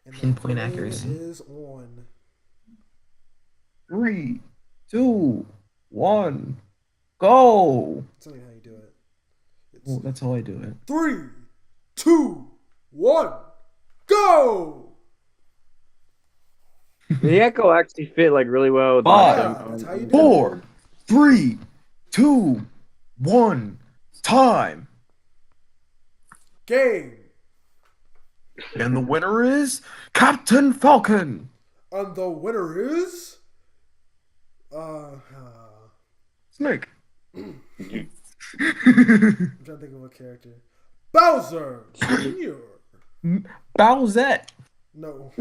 And the Pinpoint game accuracy. is on. 3, 2, 1, go! That's not even how you do it. It's Oh, that's how I do it. 3, 2, 1, go! The echo actually fit like really well with my Five, sim. Yeah, that's how you do it. 4, 3, 2, 1, time. Game. And the winner is Captain Falcon. And the winner is. Snake. I'm trying to think of a character. Bowser Jr. Bowsette. No.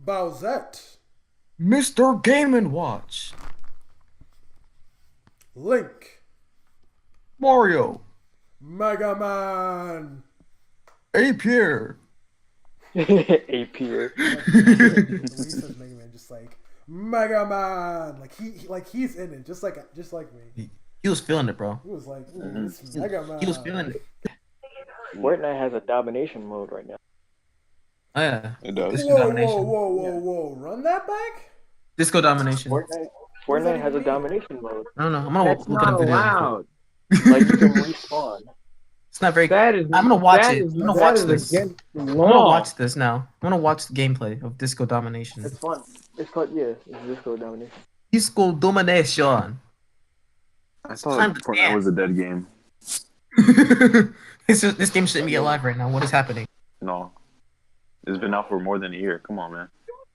Bowsette. Mr. Game & Watch. Link. Mario. Mega Man. Apier. APer. When he says Mega Man, just like Mega Man, like he's in it, just like me. He was feeling it, bro. He was like, ooh, it's Mega Man. He was feeling it. Fortnite has a domination mode right now. Oh, yeah. It does. Disco domination. Whoa! Run that back. Disco domination. Fortnite has a domination mode. I don't know. I'm gonna That's look at not a video. allowed. Like you can respawn. It's not very. That is. I'm gonna watch that it. is- I'm gonna that watch is this. against the I'm gonna law. watch this now. I'm gonna watch the gameplay of Disco Domination. It's fun. It's called it's disco domination. Disco Domination. I thought Time to Fortnite was a dead game. This game shouldn't be alive right now. What is happening? No. It's been out for more than a year. Come on, man.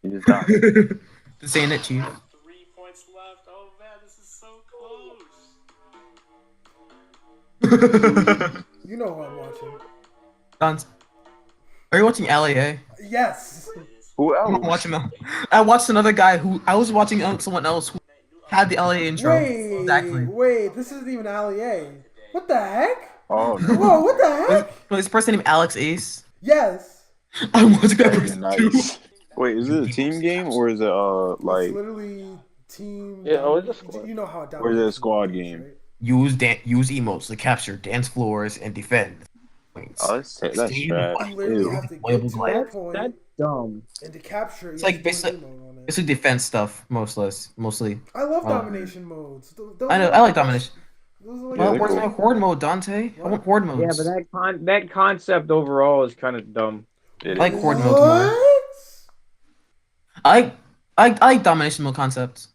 You just died. Just saying it, Chief. 3 points left. Oh man, this is so close. You know who I'm watching. Don, are you watching LAA? Yes. Who I'm else? watching them. I watched another guy who I was watching someone else who had the LA intro. Exactly. Wait, this isn't even LEA. What the heck? Oh, no. Whoa, what the heck? No, this person named Alex Ace. Yes. I'm watching that Hey, person too. nice. Wait, is it a team game or is it It's like literally team. Yeah, oh, it's a squad. You know how it Or is it a squad game? right? Use emotes to capture dance floors and defend points. that's trash. You literally Ew. have to Playable get to glide. that point That's dumb. and to capture. It's you have like to do an basically emote on it. it's like defense stuff, mostly. I love Oh. domination modes. I know. I like domination. Those are like Yeah, Well, they're where's cool. my horde mode, Dante? I want horde modes. Yeah, but that concept overall is kind of dumb. It I like is. horde modes more. What? I like domination mode concepts.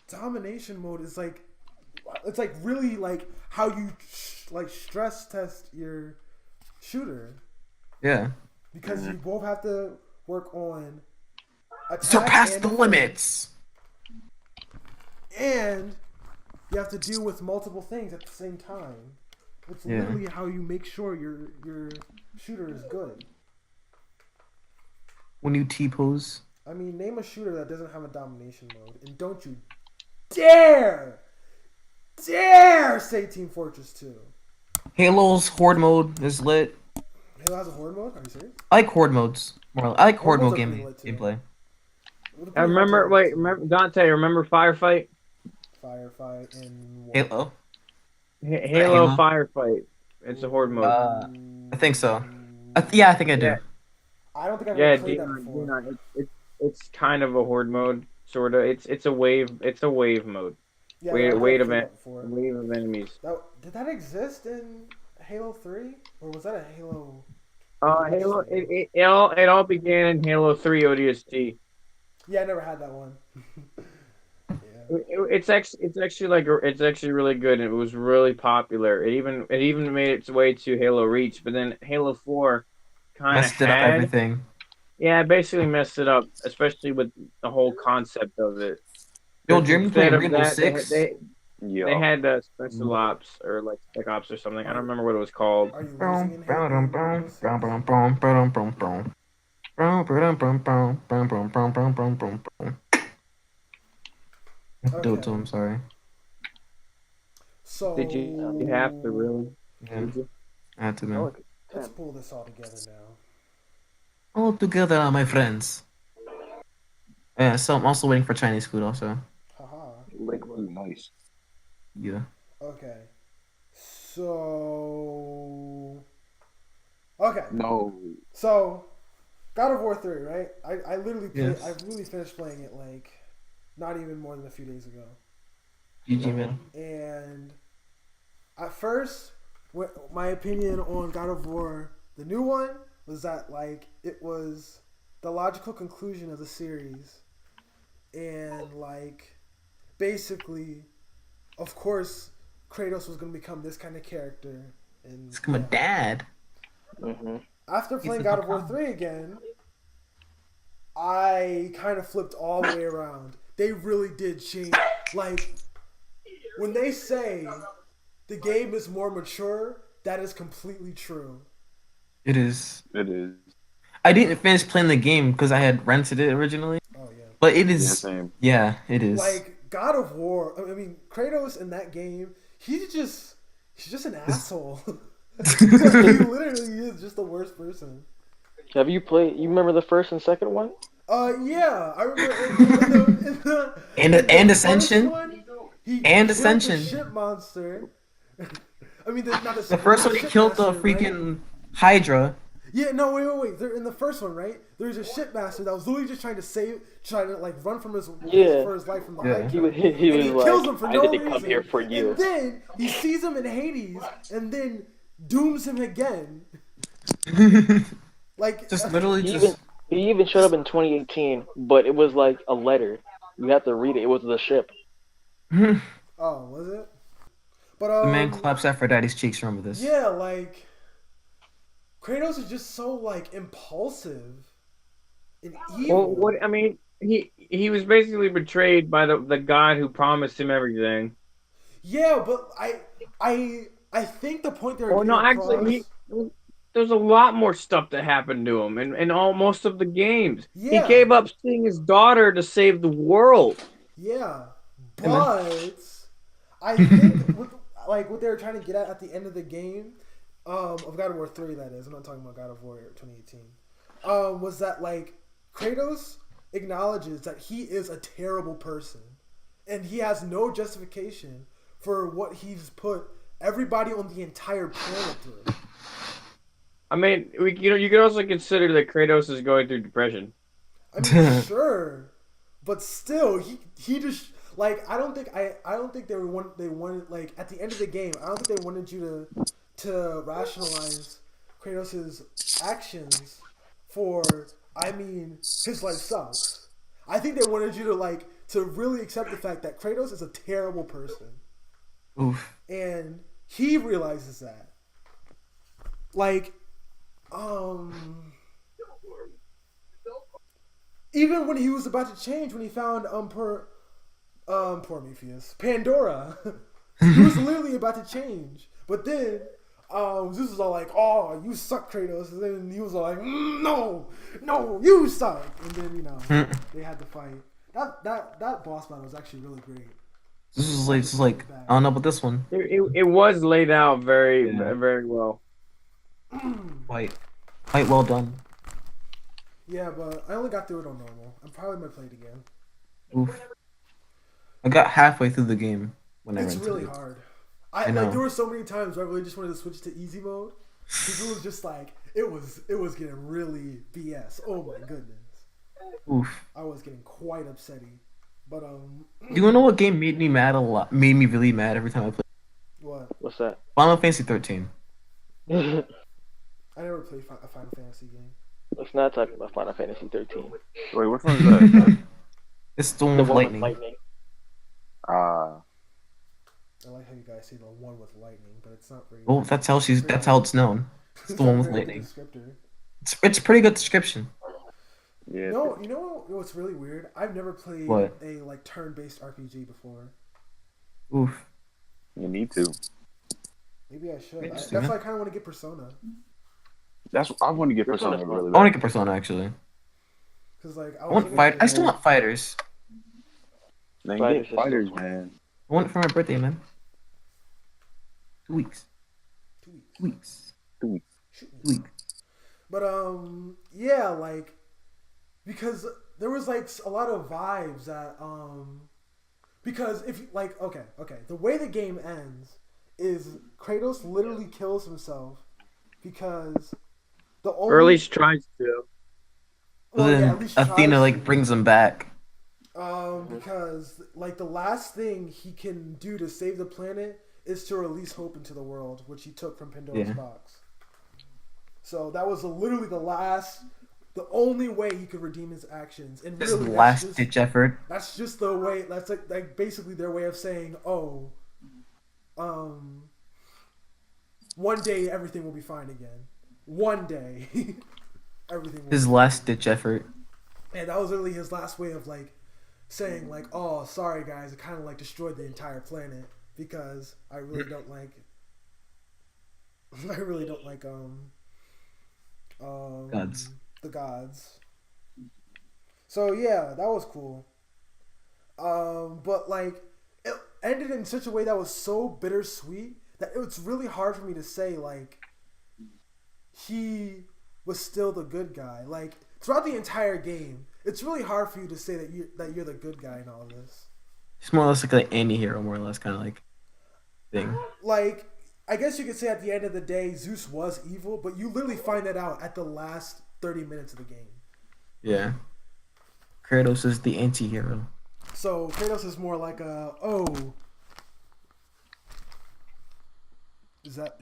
Domination mode is like, it's like really like how you like stress test your shooter Yeah. because you both have to work on attack Surpass and the defense, limits. and you have to deal with multiple things at the same time. It's Yeah. literally how you make sure your shooter is good. When you T-pose. I mean, name a shooter that doesn't have a domination mode, and don't you dare say Team Fortress 2. Halo's horde mode is lit. Halo has a horde mode? Are you serious? I like horde modes. I like horde Horde mode modes are pretty lit, too. gameplay. I remember. Wait, remember Dante? Remember Firefight? Firefight and Halo. Halo Halo? Firefight. It's a horde mode. I think so. Yeah, I think I do. Yeah. I don't think I've Yeah, ever played that before. Dion, it's kind of a horde mode, sort of. It's a wave. It's a wave mode. Yeah, Wait, I've never wait a played minute. that before. Wave of enemies. Did that exist in Halo 3? Or was that a Halo? Halo. It all began in Halo 3 ODST. Yeah, I never had that one. Yeah. It's actually really good. And it was really popular. It even made its way to Halo Reach, but then Halo 4 kind of Messed it up had. everything. Yeah, it basically messed it up, especially with the whole concept of it. Yo, Jeremy Instead playing of Rainbow that, Six. They Yeah. had Special Ops or like Spec Ops or something. I don't remember what it was called. Are you losing in Halo? Do it to him, sorry. So Did you have to really? Yeah, Did you? I had to, Oh, man. okay. let's pull this all together now. All together, my friends. Yeah, so I'm also waiting for Chinese food, also. Haha. Ooh, nice. Yeah. Okay. So. Okay. No. So, God of War 3, right? I literally played. Yes. I really finished playing it like not even more than a few days ago. GG, man. And at first, my opinion on God of War, the new one, was that like it was the logical conclusion of the series, and like basically, of course, Kratos was going to become this kind of character. And It's my dad. after playing a God of War papa. 3 again, I kind of flipped all the way around. They really did change. Like, when they say the game is more mature, that is completely true. It is. It is. I didn't finish playing the game because I had rented it originally, Oh, yeah. but it Yeah, is. same. Yeah, it is. Like, God of War, I mean, Kratos in that game, he's just an asshole. Like, he literally is just the worst person. Have you played? You remember the first and second one? Yeah, I remember in the And first Ascension? one, he And killed Ascension. the ship monster. I mean, not The first one, he ship killed the master, right? freaking Hydra. Yeah, no, wait. They're in the first one, right? There's a shipmaster that was literally just trying to like run from his Yeah. for his life from the Yeah. Hydra. He And was kills like, him for I no didn't reason. come here for you. And then he sees him in Hades, and then dooms him again. Like Just literally He just. even he even showed up in 2018, but it was like a letter. You have to read it. It was the ship. The oh, was it? But man claps Aphrodite's cheeks. Remember this? yeah, like Kratos is just so like impulsive and evil. Well, what I mean, he was basically betrayed by the god who promised him everything. Yeah, but I think the point they're Oh no, getting actually, across- there's a lot more stuff that happened to him in all most of the games. He Yeah. gave up seeing his daughter to save the world. Yeah, Hey, man. but I think what they were trying to get at the end of the game, of God of War 3, that is. I'm not talking about God of War 2018. Was that like Kratos acknowledges that he is a terrible person, and he has no justification for what he's put everybody on the entire planet through. I mean, you could also consider that Kratos is going through depression. I mean, sure, but still, he just like I don't think they wanted like at the end of the game. I don't think they wanted you to rationalize Kratos' actions for. I mean, his life sucks. I think they wanted you to really accept the fact that Kratos is a terrible person, Oof. and he realizes that. Like, even when he was about to change, when he found Prometheus, Pandora, he was literally about to change. But then Zeus was all like, "Oh, you suck, Kratos," and then he was all like, "No, you suck." And then they had to fight. That boss battle was actually really great. This is like I don't know about this one. It was laid out very Yeah. very well. Quite well done. Yeah, but I only got through it on normal. I'm probably gonna play it again. Oof. I got halfway through the game when I It's rented really it. hard. I know. Like there were so many times where I really just wanted to switch to easy mode because it was just like it was getting really BS. Oh my goodness, Oof. I was getting quite upsetty. But Do you know what game made me mad a lot? Made me really mad every time I played what? What's that? Final Fantasy 13. I never played a Final Fantasy game. Let's not talk about Final Fantasy 13. Wait, which one is that? It's the one The with one lightning. with lightning. I like how you guys say the one with lightning, but it's not very. Well, that's how it's known. It's the one with lightning. Descriptor. It's a pretty good description. Yeah. No, you know what's really weird? I've never played What? a like turn-based RPG before. Oof. You need to. Maybe I should. Interesting, That's huh? why I kind of want to get Persona. That's I want to get Persona's Persona fun. really I want to bad. get Persona actually. Cause like I want fight. I still want fighters. Man, Fighters get is fighters, so man. I want it for my birthday, man. 2 weeks. 2 weeks. 2 weeks. Shoot me. 2 weeks. But yeah, like because there was like a lot of vibes that because if you like okay, the way the game ends is Kratos literally kills himself because The only, Or at least tries to. well, yeah, then at least Athena tries like to. brings him back. Because like the last thing he can do to save the planet is to release hope into the world, which he took from Pandora's Yeah. box. So that was literally the only way he could redeem his actions. And His really, last ditch effort. that's just the way. That's like basically their way of saying, oh, one day everything will be fine again. One day, everything. Will His be last ditch effort. And that was literally his last way of like saying like, oh, sorry guys, it kind of like destroyed the entire planet because I really don't like. I really don't like Gods. the gods. So yeah, that was cool. But like it ended in such a way that was so bittersweet that it's really hard for me to say like he was still the good guy. Like throughout the entire game, it's really hard for you to say that you're the good guy in all of this. He's more or less like an anti-hero, more or less, kind of like thing. Like I guess you could say at the end of the day, Zeus was evil, but you literally find that out at the last 30 minutes of the game. Yeah. Kratos is the anti-hero. So Kratos is more like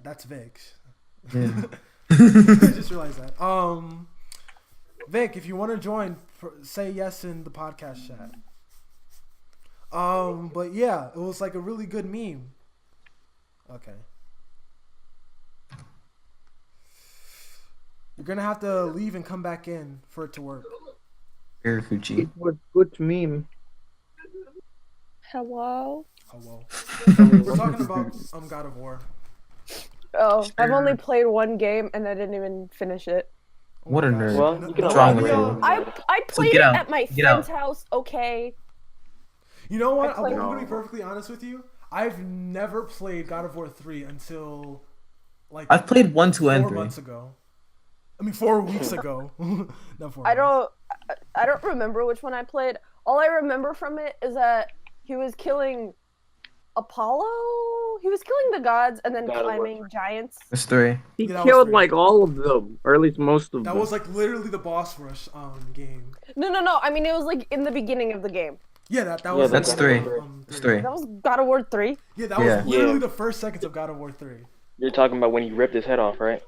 that's Vic. Yeah. I just realized that. Vic, if you want to join, say yes in the podcast chat. But yeah, it was like a really good meme. Okay. You're gonna have to leave and come back in for it to work. Irakuchi. What good meme? Hello? Oh well. We're talking about God of War. Oh, I've only played one game and I didn't even finish it. What a nerd. Well, you can What's wrong with allow you? I played get it out. at my Get out. friend's house, okay? You know what? I played- I'm gonna be perfectly honest with you. I've never played God of War 3 until like I've played 1, 2, and 4 3. months ago. I mean 4 weeks ago. Not 4 I months. don't remember which one I played. All I remember from it is that he was killing Apollo? He was killing the gods and then God of War. climbing giants. That's 3. He Yeah, that was killed three. like all of them, or at least most of That them. was like literally the boss rush game. No. I mean, it was like in the beginning of the game. Yeah, that Yeah, was That's like, 3. three. That's 3. That was God of War 3. Yeah, that Yeah. was literally Yeah. the first seconds of God of War 3. You're talking about when he ripped his head off, right?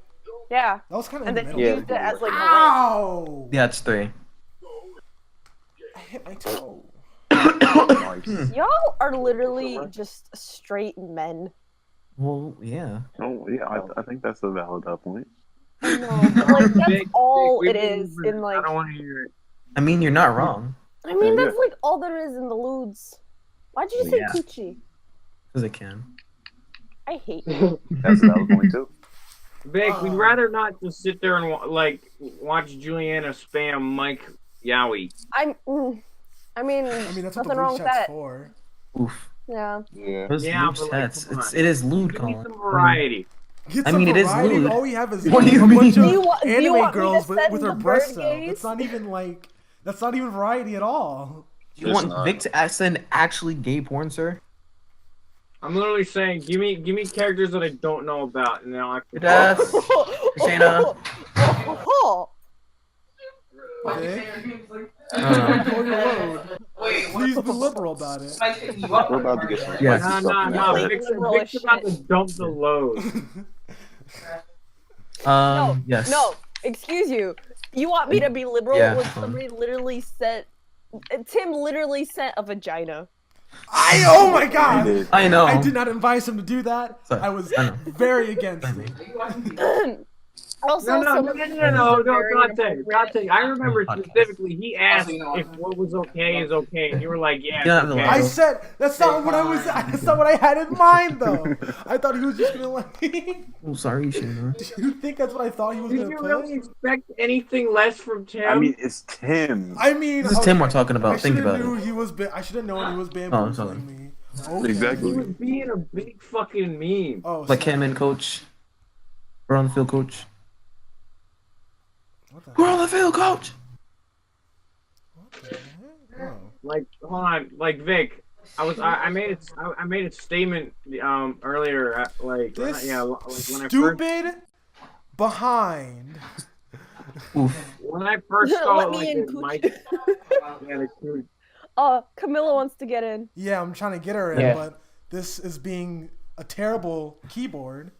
Yeah. That was kind of And in the then middle. he Yeah. used it as like the Ow! Yeah, it's 3. I hit my toe. ring. Y'all are literally just straight men. Well, yeah. Oh yeah, I think that's a valid point. I know. But, like, that's Vic, all Vic, it we- is in like. I don't want to hear it. I mean, you're not wrong. I mean, Yeah. that's like all there is in the lewds. Why'd you say Yeah. coochie? Because I can. I hate you. That's a valid point too. Vic, we'd rather not just sit there and watch Juliana spam Mike Yowie. I mean, That's what nothing the wrong voice with chat's that. for. Oof. Yeah. Yeah. Those Yeah, lewd but, like, stats. come on. It is lewd, Give me Colin. some variety. Get I some mean, it is variety, lewd. all we have is What do you a bunch mean? of Do you want me anime to girls with send her the breasts bird out. gaze? That's not even variety at all. You It's want not. Vic to send actually gay porn, sir? I'm literally saying, give me characters that I don't know about, and then I'll actually. That's Shayna. Okay? Uh, Go your road. Please be liberal about it. We're about to get some Yeah. spicy Nah, stuff. nah. Really Vic's liberal Vic's as about shit. to dump the load. yes. No, excuse you. You want me to be liberal Yeah, when somebody literally sent. Tim literally sent a vagina. Oh my god! Dude, I know. I did not advise him to do that. Sorry. I was I know. very against it. Also, No, Dante. inappropriate. I remember Podcast. specifically he asked if what was okay is okay, and you were like, yeah, Yeah, it's okay. I said that's not what that's not what I had in mind though. I thought he was just gonna like. Do Oh, sorry, Shayna. you think that's what I thought he was Did gonna you put? really expect anything less from Tim? I mean, it's Tim. I mean, This is Tim we're talking about. I Think should have about knew it. he was. I should have known he was sorry. bamboozling me. Okay. Exactly. he was being a big fucking meme. Oh, Like snap. him and coach. We're on the field, coach. What the We're on the field, coach. heck? Oh. Like, hold on, like Vic. I made a statement earlier, This like when I first. stupid behind Oof. When I first saw Let it, me like in, it Cooch. might. Yeah, the Cooch. Camilla wants to get in. Yeah, I'm trying to get her in, Yeah. but this is being a terrible keyboard.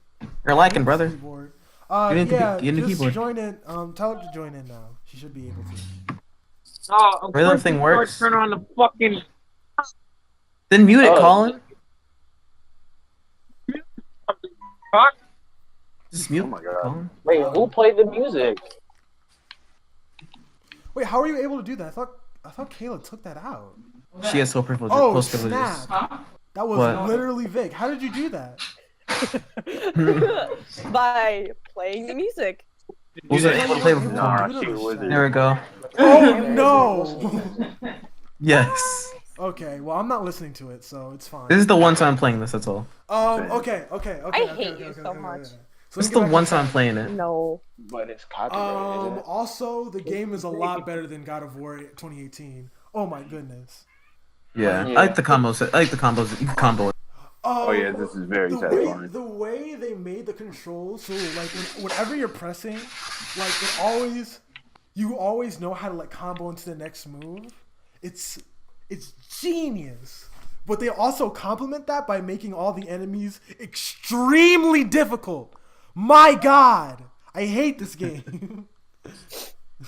You're liking, brother. Keyboard. Get into Yeah, get into just keyboard. join in. Tell her to join in now. She should be able to. Oh, of Where that course thing you works. Turn on the fucking. Then mute it, Oh. Colin. Fuck. Just mute. Oh my God. Colin. Wait, who played the music? Wait, how are you able to do that? I thought Kayla took that out. She has so privileges. Oh, Close privileges. snap. That was What? literally Vic. How did you do that? By playing the music. Was it able to play with Nah, Do it on she the wasn't. show. There we go. Oh, no. Yes. Okay, well, I'm not listening to it, so it's fine. This is the one time playing this. That's all. Okay. I hate you so much. So This let me is the get back one on time track. playing it. No. But it's copyrighted. isn't it? Also, the game is a lot better than God of War 2018. Oh my goodness. Yeah. Yeah. I like the combos. I like the combos. You can combo it. Oh yeah, this is very satisfying. The way they made the controls, so like whenever you're pressing, like you always know how to like combo into the next move. It's genius. But they also complement that by making all the enemies extremely difficult. My God, I hate this game.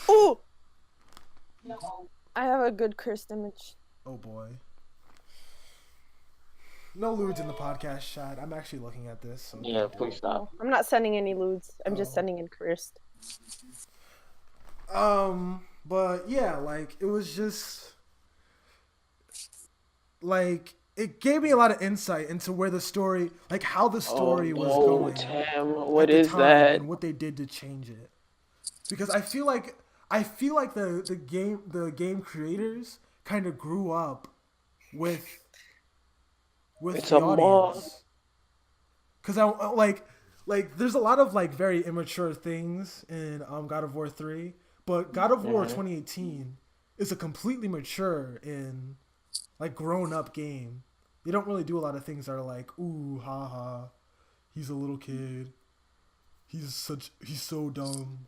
Ooh. I have a good cursed image. Oh boy. No lewds in the podcast chat. I'm actually looking at this. So Yeah, please stop. I'm not sending any lewds. I'm just Oh. sending in cursed. But yeah, like it was just like it gave me a lot of insight into where the story, like how the story was going. Tim, at what the is time that? and what they did to change it. Because I feel like the game creators kind of grew up with It's the a moth. audience. Because I like there's a lot of like very immature things in God of War 3, but God of War 2018 is a completely mature and like grown up game. They don't really do a lot of things that are like, ooh, haha, he's a little kid. He's so dumb.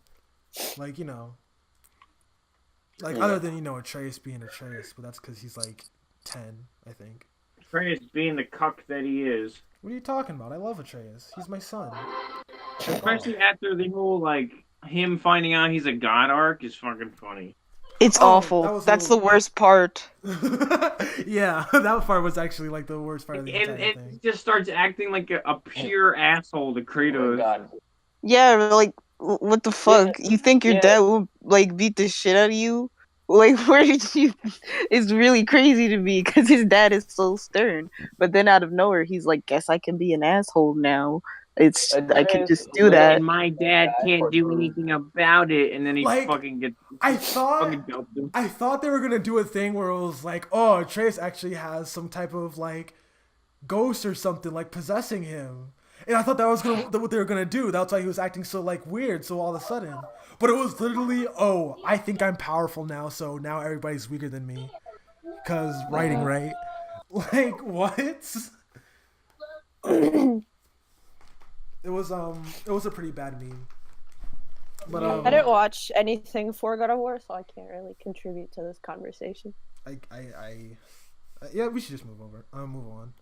Like, you know. Like, other than, Atreus being Atreus, but that's because he's like 10, I think. Atreus being the cuck that he is. What are you talking about? I love Atreus. He's my son. Especially after the whole, like, him finding out he's a god arc is fucking funny. It's Oh, awful. that was a That's little- the worst part. Yeah, that part was actually like the worst part of the entire And thing. it just starts acting like a pure asshole to Oh my Kratos. God. Yeah, like what the fuck? You think your yeah. dad will like beat the shit out of you? Like where did you? It's really crazy to me because his dad is so stern, but then out of nowhere he's like, "Guess I can be an asshole now." I can just do that. And my dad can't do anything about it, and then he Like, fucking gets I thought fucking doped him. they were gonna do a thing where it was like, oh, Atreus actually has some type of like ghost or something like possessing him, and I thought that was what they were gonna do. That's why he was acting so like weird. So all of a sudden, but it was literally, oh, I think I'm powerful now, so now everybody's weaker than me, cause writing right. Like what? It was a pretty bad meme. But I didn't watch anything for God of War, so I can't really contribute to this conversation. Yeah, we should just move on.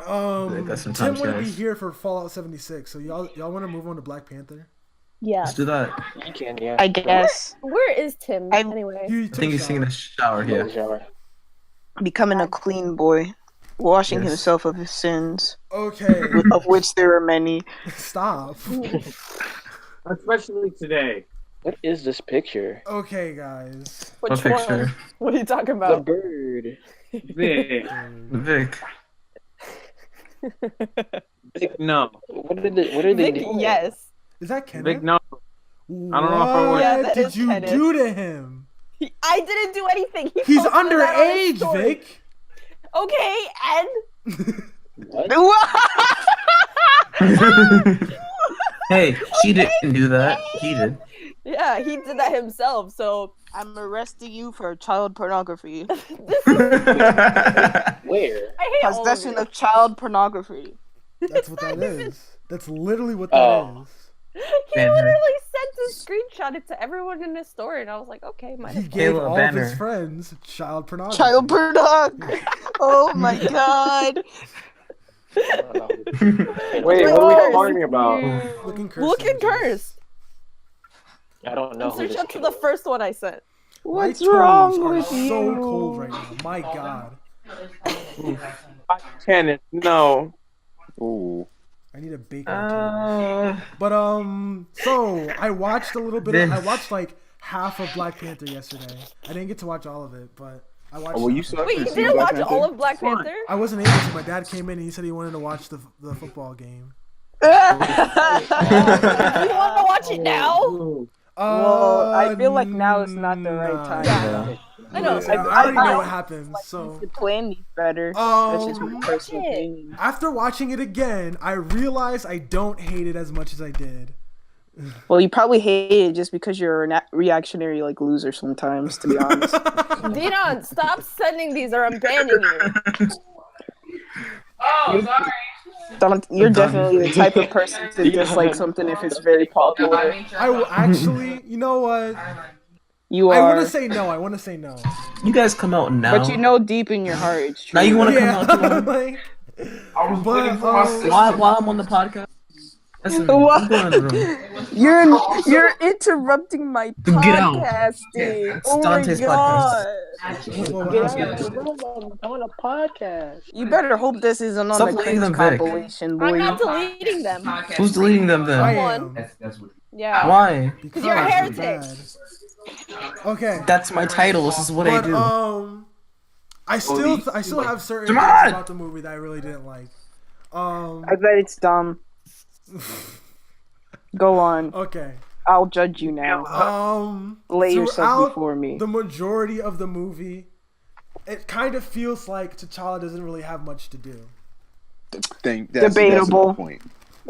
I got some Tim time, wouldn't be guys. here for Fallout 76, so y'all want to move on to Black Panther? Yeah. Let's do that. You can, yeah. I guess Where is Tim I'm- anyway? He I took think a he's taking a shower Go to here. the shower. becoming a clean boy, washing Yes. himself of his sins, Okay, of which there are many. stop. Especially today. What is this picture? Okay, guys. Which What picture? one? What are you talking The about? bird. Vic. Vic. Vic, no. What are they Vic, doing? yes. Is that Kenneth? Vic, no. What I don't know if I would- Yeah, that did is you Kenneth. do to him? I didn't do anything. He He's posted that on his underage, story. Vic. Okay, and Hey, she didn't do that. He did. yeah, he did that himself. So I'm arresting you for child pornography. this is, Where? I hate all Possession of of child pornography. That's what that is. That's literally what that Oh. is. He literally sent a screenshot it to everyone in his story, and I was like, okay, might He as well. gave Kayla all of Banner. his friends child pornography. Child pornog. Oh my god. Wait, what are we talking about? Looking cursed. Looking images. cursed. I don't know And who search this up to kid the is. first one I sent. What's My toes wrong are with so you? cold right now. My God. Kenneth, no. Ooh. I need a bacon. But so I watched a little bit. I watched like half of Black Panther yesterday. I didn't get to watch all of it, but I watched. Oh, well, you half saw of it. Wait, you See didn't Black watch Panther? all of Black Panther? I wasn't able to. My dad came in and he said he wanted to watch the football game. You want to watch it now? Well, I feel like now is not the right time. Yeah. I know. Listen, I already know what happens. So The plan me better. That's just my um, personal it. opinion. after watching it again, I realized I don't hate it as much as I did. Well, you probably hate it just because you're a reactionary like loser sometimes, to be honest. Dinon, stop sending these or I'm banning you. Oh, sorry. You're definitely the type of person to dislike something if it's very popular. I will actually. You know what? You I want are. to say no. I want to say no. You guys come out now. But you know deep in your heart it's true. Now you want to Yeah, come out too? like, I was but waiting for my sister. While I'm on the podcast? Listen, What? I'm going in the room. You're interrupting my Get out. podcasting. It's Oh Dante's my god. what Get happened? out of the room, I'm on a podcast. You better hope this isn't on Stop the deleting cringe them, Vic. compilation, I'm boy. not deleting them. Who's deleting them I then? am. Yeah. Why? Because you're a it's heretic. bad. Okay. That's my title. This is what I But do. I still have certain Come things on! about the movie that I really didn't like. I bet it's dumb. Go on. Okay. I'll judge you now. Lay yourself throughout before me. the majority of the movie, it kind of feels like T'Challa doesn't really have much to do. Debatable. That's the point.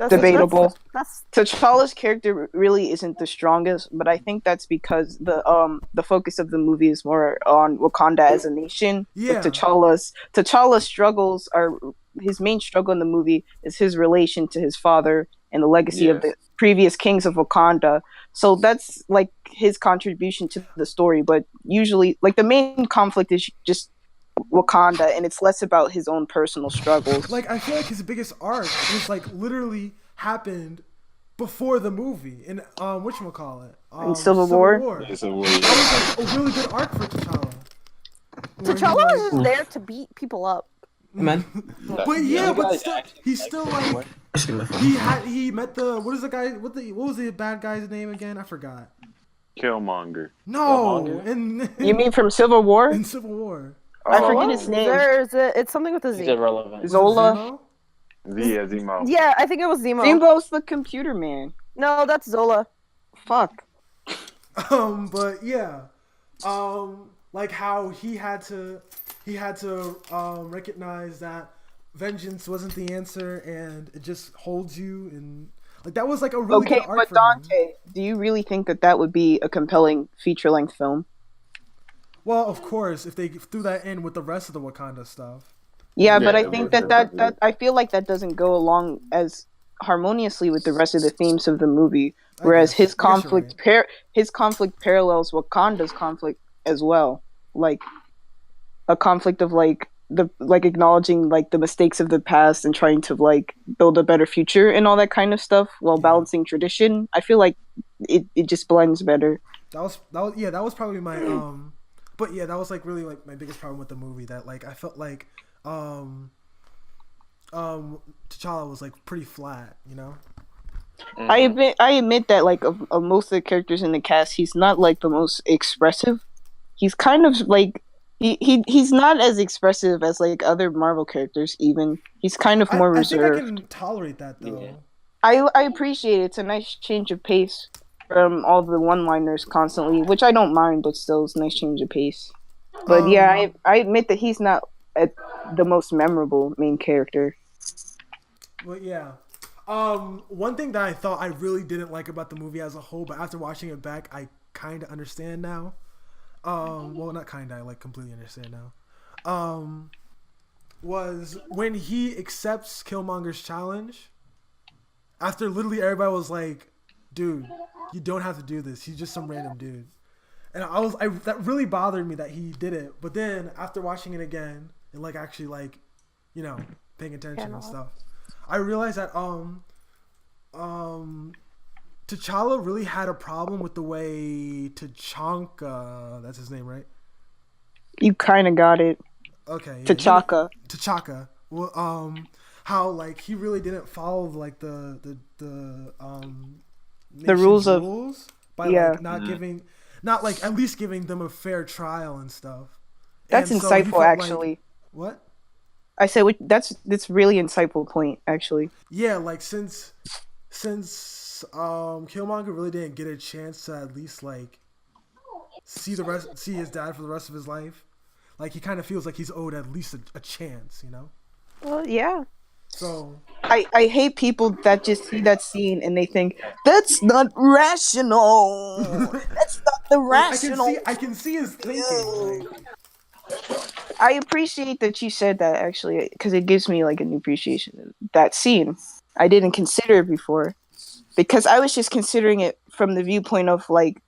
Debatable. That's T'Challa's character really isn't the strongest, but I think that's because the focus of the movie is more on Wakanda as a nation. Yeah. But T'Challa's struggles are his main struggle in the movie is his relation to his father and the legacy of the previous kings of Wakanda. So that's like his contribution to the story. But usually, like the main conflict is just Wakanda, and it's less about his own personal struggles. Like I feel like his biggest arc was like literally happened before the movie in whatchamacallit? In Civil War? Yeah, so That was like a really good arc for T'Challa. Where he, T'Challa like- was just there to beat people up. Man, But yeah, but still, he's still like just give me the phone. he met the what is the guy what was the bad guy's name again? I forgot. Killmonger. No, Killmonger? You mean from Civil War? in Civil War? I forget his name. It's something with a Z. He's irrelevant. Was it Zola? Zemo? Zemo. Yeah, I think it was Zemo. Zimbo's the computer man. No, that's Zola. Fuck. But yeah, like how he had to recognize that vengeance wasn't the answer, and it just holds you, and like that was like a really Okay, good arc but for him. Dante, do you really think that would be a compelling feature-length film? Well, of course, if they threw that in with the rest of the Wakanda stuff. Yeah, Yeah, but I it think would that I feel like that doesn't go along as harmoniously with the rest of the themes of the movie. Whereas guess. I guess you're his conflict parallels Wakanda's conflict as well, like a conflict of like acknowledging like the mistakes of the past and trying to like build a better future and all that kind of stuff while balancing tradition. I feel like it just blends better. That was probably my but yeah, that was like really like my biggest problem with the movie, that like I felt like T'Challa was like pretty flat, you know? I admit that like of most of the characters in the cast, he's not like the most expressive. He's kind of like he's not as expressive as like other Marvel characters. Even he's kind of more I think reserved. I can tolerate that though. Yeah. I appreciate it. It's a nice change of pace from all the one-liners constantly, which I don't mind, but still it's a nice change of pace. But yeah, I admit that he's not the most memorable main character. But yeah. One thing that I thought I really didn't like about the movie as a whole, but after watching it back, I kind of understand now. Well, not kind of, I like completely understand now. Was when he accepts Killmonger's challenge. After literally everybody was like, dude, you don't have to do this. He's just some random dude. And that really bothered me that he did it. But then after watching it again and like actually like, you know, paying attention and stuff, I realized that T'Challa really had a problem with the way T'Chaka, that's his name, right? You kind of got it. Okay. T'Chaka. T'Chaka. Well, how like he really didn't follow like the rules by like not like at least giving them a fair trial and stuff. That's and so he insightful, felt actually. Like, what? I said that's really insightful point, actually. Yeah, like since Killmonger really didn't get a chance to at least like see his dad for the rest of his life. Like he kind of feels like he's owed at least a chance, you know? Well, yeah. So I hate people that just see that scene and they think that's not rational. That's not the rational. I can see his thinking. Like, I appreciate that you said that, actually, because it gives me like a new appreciation of that scene. I didn't consider it before because I was just considering it from the viewpoint of like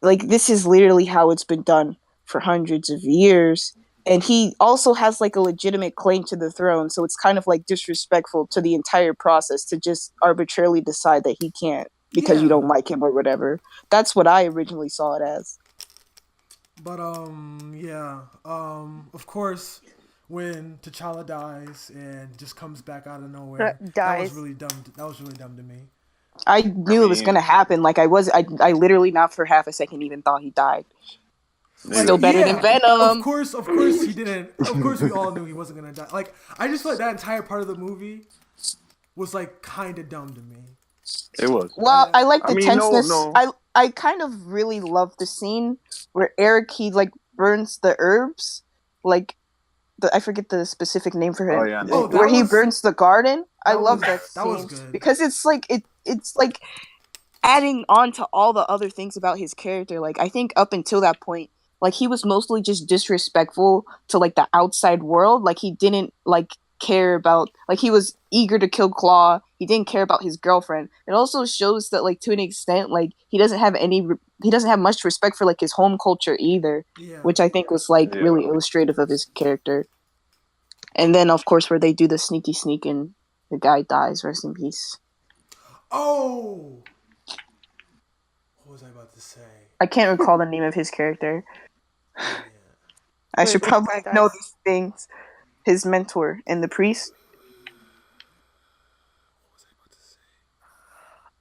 this is literally how it's been done for hundreds of years. And he also has like a legitimate claim to the throne, so it's kind of like disrespectful to the entire process to just arbitrarily decide that he can't because you don't like him or whatever. That's what I originally saw it as. But of course, when T'Challa dies and just comes back out of nowhere, that was really dumb. That was really dumb to me. I knew it was gonna happen. Like I literally not for half a second even thought he died. Still better than Venom. Of course he didn't. Of course we all knew he wasn't gonna die. Like I just feel like that entire part of the movie was like kind of dumb to me. It was. Well, I like the tenseness. No. I kind of really love the scene where Eric he like burns the herbs, like I forget the specific name for him. Oh yeah. Where he burns the garden. I love that scene. That was good. Because it's like it's like adding on to all the other things about his character. Like I think up until that point, like he was mostly just disrespectful to like the outside world. Like he didn't like care about, like he was eager to kill Claw. He didn't care about his girlfriend. It also shows that like to an extent like he doesn't have much respect for like his home culture either, which I think was like really illustrative of his character. And then of course where they do the sneaky sneak and the guy dies, rest in peace. Oh, what was I about to say? I can't recall the name of his character. I should probably know these things. His mentor and the priest.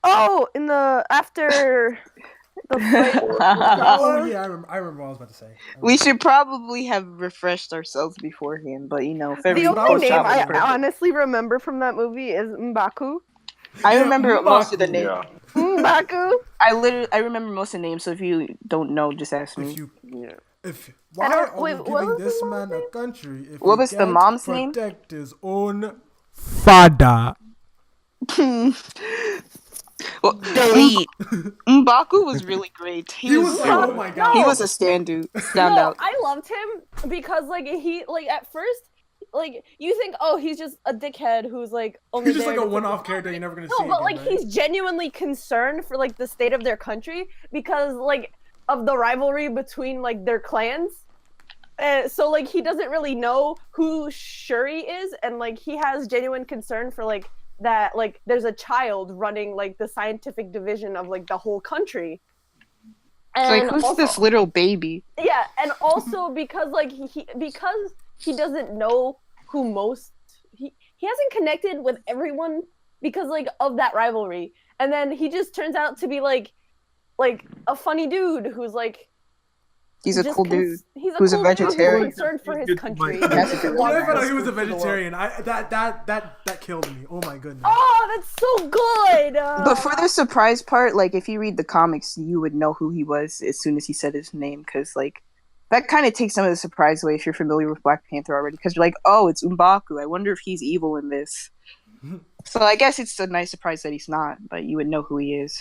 Oh, in the after the fight. Oh yeah, I remember what I was about to say. We should probably have refreshed ourselves beforehand, but you know, if The only name I honestly remember from that movie is M'Baku. I remember most of the names. Yeah. M'Baku. I remember most of the names, so if you don't know, just ask me. Why are we giving this man a country? If what was the mom's name? Protect his own father. Well, delete. M'Baku was really great. He was oh my god. He was a standout. I loved him because like he like at first like you think he's just a dickhead who's like only he's just like a one-off character you're never gonna see. No, but again, like he's genuinely concerned for like the state of their country because like of the rivalry between like their clans. So like he doesn't really know who Shuri is, and like he has genuine concern for like that like there's a child running like the scientific division of like the whole country. And like who's also, this little baby? Yeah, and also because like he doesn't know who he hasn't connected with everyone because like of that rivalry, and then he just turns out to be like a funny dude who's like he's a cool dude who's a vegetarian. He's concerned for his country. When I found out he was a vegetarian, that killed me. Oh my goodness. Oh, that's so good. But for the surprise part, like if you read the comics, you would know who he was as soon as he said his name, because like that kind of takes some of the surprise away if you're familiar with Black Panther already, because you're like, oh, it's M'Baku. I wonder if he's evil in this. So I guess it's a nice surprise that he's not, but you would know who he is.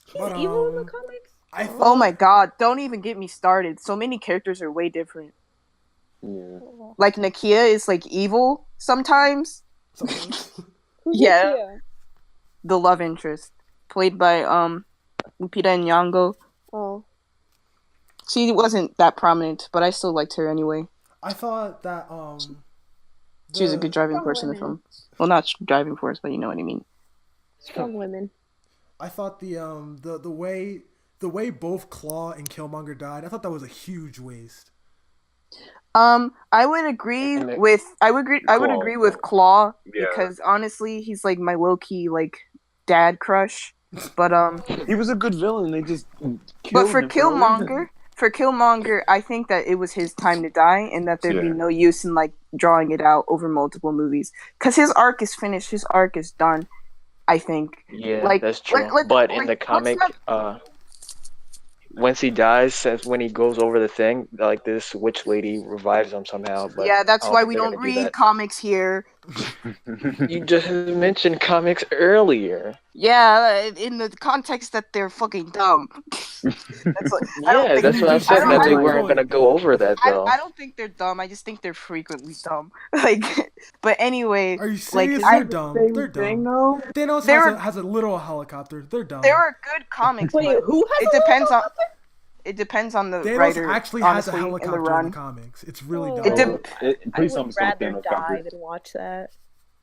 He's evil in the comics? Oh my god, don't even get me started. So many characters are way different. Yeah. Like Nakia is like evil sometimes. Yeah. The love interest. played by Lupita Nyong'o. Oh. She wasn't that prominent, but I still liked her anyway. I thought that She was a good driving force in the film. Well, not driving force, but you know what I mean. Strong women. I thought the way both Claw and Killmonger died, I thought that was a huge waste. I would agree with Claw Yeah. because honestly, he's like my low key like dad crush. But He was a good villain. They just but killed for him no reason. Killmonger, I think that it was his time to die, and that there'd be no use in like drawing it out over multiple movies because his arc is finished. His arc is done. I think. Yeah, Like, that's true. But in the comic, once he dies, says when he goes over the thing, like this witch lady revives him somehow. But yeah, that's I why think we they're don't gonna do read that. comics here. You just mentioned comics earlier. Yeah, in the context that they're fucking dumb. That's what, Yeah, that's what I said. That they weren't gonna go over that though. I don't think they're dumb. I just think they're frequently dumb. Like, but anyway, Are you serious? Like, They're dumb. They're dumb. Thanos has a little helicopter. They're dumb. there are good comics. Wait, but who has it a depends on. helicopter? It depends on the Thanos writer. actually has a honestly, helicopter in the run. comics. It's really Oh. dumb. Please I tell me would something. rather die than watch that.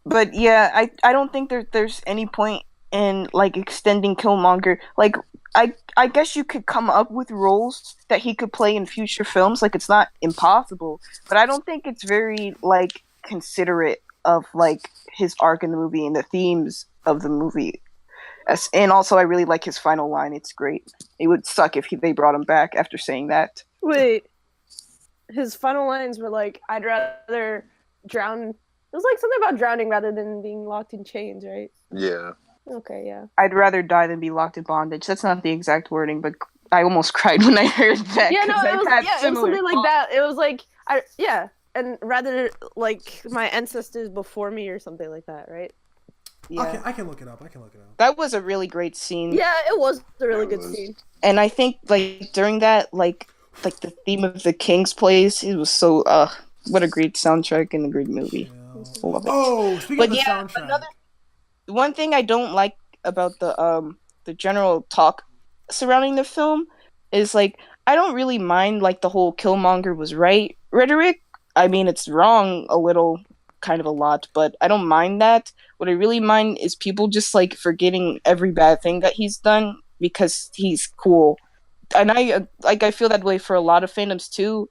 But yeah, I don't think there's any point in like extending Killmonger. Like I guess you could come up with roles that he could play in future films. Like it's not impossible, but I don't think it's very like considerate of like his arc in the movie and the themes of the movie. And also, I really like his final line. It's great. It would suck if they brought him back after saying that. Wait, his final lines were like, "I'd rather drown." It was like something about drowning rather than being locked in chains, right? Yeah. Okay, yeah. I'd rather die than be locked in bondage. That's not the exact wording, but I almost cried when I heard that. Yeah, no, 'cause it I've was, had it was similar something like that. It was like, and rather like my ancestors before me or something like that, right? Yeah. I can look it up. That was a really great scene. Yeah, it was a really good scene. And I think like during that, like the theme of the King's plays, it was so what a great soundtrack and a great movie. Love it. Oh, speaking of the soundtrack. One thing I don't like about the general talk surrounding the film is like I don't really mind like the whole Killmonger was right rhetoric. I mean it's wrong a little, kind of a lot, but I don't mind that. What I really mind is people just like forgetting every bad thing that he's done because he's cool. And I feel that way for a lot of fandoms too.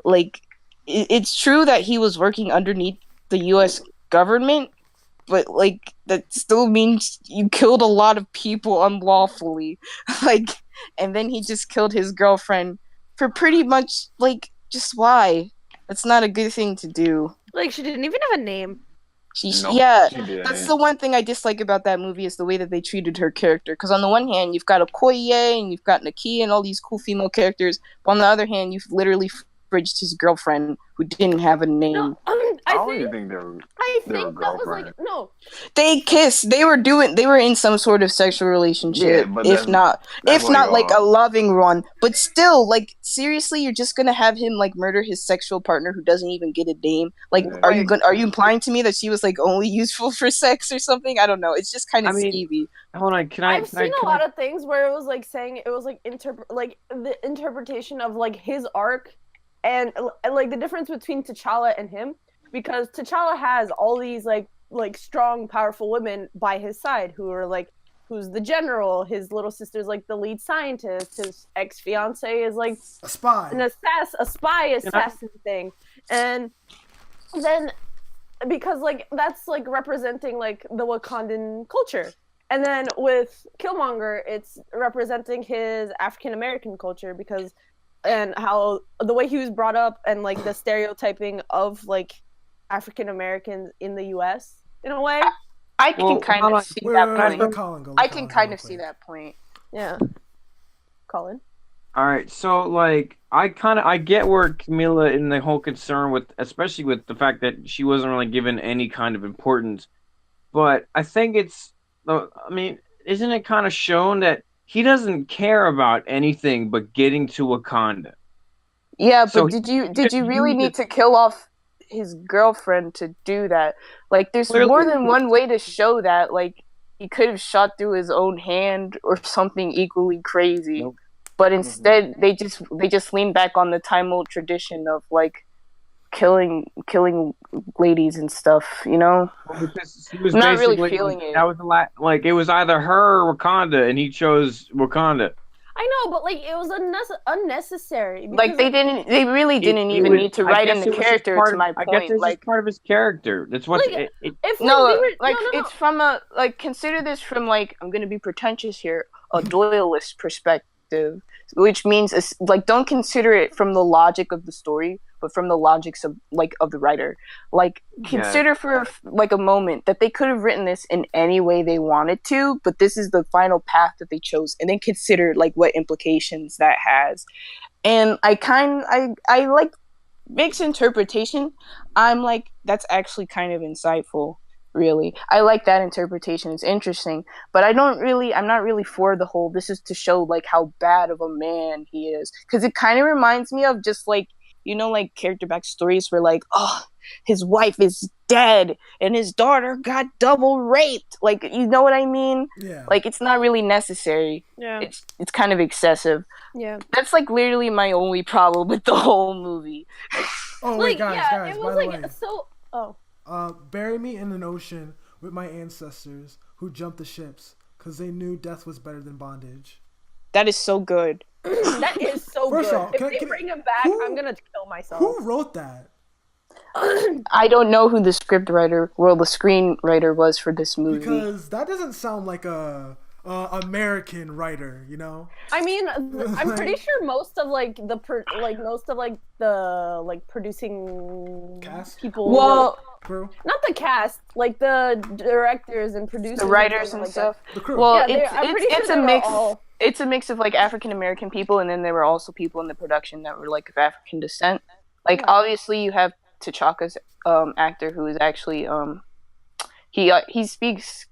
Like it's true that he was working underneath the US government, but like that still means you killed a lot of people unlawfully. Like, and then he just killed his girlfriend for pretty much like just why? That's not a good thing to do. Like she didn't even have a name. That's the one thing I dislike about that movie is the way that they treated her character. Because on the one hand, you've got Okoye and you've got Nakia and all these cool female characters, but on the other hand, you've literally fridged his girlfriend who didn't have a name. No, I don't even think they were. I they were think that was like girlfriend. no. They kissed. They were in some sort of sexual relationship, Yeah, but if not like, a loving one. But still, like seriously, you're just gonna have him like murder his sexual partner who doesn't even get a name. Like, Yeah. are you implying to me that she was like only useful for sex or something? I don't know. It's just kind of skeevy. Hold on, I've seen a lot of things where it was like saying it was like the interpretation of like his arc and like the difference between T'Challa and him, because T'Challa has all these like strong, powerful women by his side who are like, who's the general, his little sister's like the lead scientist, his ex-fiance is like a spy, a spy assassin thing, and then because like that's like representing like the Wakandan culture. And then with Killmonger, it's representing his African American culture because, and how the way he was brought up and like the stereotyping of like African Americans in the U.S. in a way. I can kind of see that point. I can kind of see that point. Yeah. Colin. All right, so like I get where Camilla in the whole concern with, especially with the fact that she wasn't really given any kind of importance, but I think isn't it kind of shown that he doesn't care about anything but getting to Wakanda? Yeah, but did you really need to kill off his girlfriend to do that? Like, there's more than one way to show that. Like, he could have shot through his own hand or something equally crazy. Nope. But instead, they just lean back on the time old tradition of like killing ladies and stuff. You know, Because he was not really basically feeling it. that was like it was either her or Wakanda, and he chose Wakanda. I know, but like it was unnecessary. Like because, they really didn't It even was- need to I write guess in it the was just character. part To of- my I point, guess it's like just part of his character. That's what Like, it if no, like, we were, like no. it's from a like consider this from like I'm gonna be pretentious here, a Doyleist perspective, which means like don't consider it from the logic of the story, but from the logics of the writer. Like consider for like a moment that they could have written this in any way they wanted to, but this is the final path that they chose, and then consider like what implications that has. And I like Vic's interpretation. I'm like, that's actually kind of insightful, really. I like that interpretation. It's interesting. But I'm not really for the whole, this is to show like how bad of a man he is. Because it kind of reminds me of just like, you know, like character backstories where like, oh, his wife is dead and his daughter got double raped. Like, you know what I mean? Yeah. Like, it's not really necessary. Yeah. It's kind of excessive. Yeah. That's like literally my only problem with the whole movie. Oh Like, wait, guys, yeah, guys. it By was the like way, so. Oh. bury me in an ocean with my ancestors who jumped the ships because they knew death was better than bondage. That is so good. That is so First good. off, If can I- they can I- bring him back, who- I'm gonna kill myself. Who wrote that? I don't know who the scriptwriter, well, the screenwriter was for this movie. Because that doesn't sound like a American writer, you know? I mean, I'm pretty sure most of like the producing Cast? people. Well, Crew? not the cast, like the directors and producers, the writers and and stuff. stuff. The crew. Well, Yeah, I'm pretty sure it's they a were mix. all- It's a mix of like African American people, and then there were also people in the production that were like of African descent. Like obviously, you have T'Chaka's actor who is actually he speaks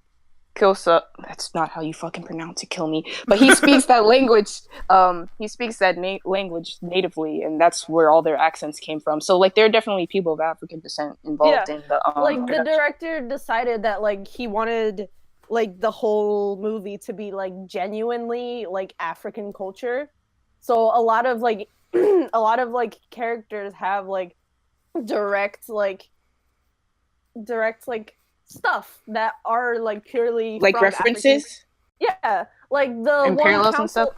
Xhosa. That's not how you fucking pronounce it. Kill me. But he speaks that language. He speaks that language natively, and that's where all their accents came from. So like, there are definitely people of African descent involved in the like the production. director decided that like he wanted like the whole movie to be like genuinely like African culture. So a lot of like characters have like direct stuff that are like purely Like from references. yeah, like the And one parallels and council. stuff?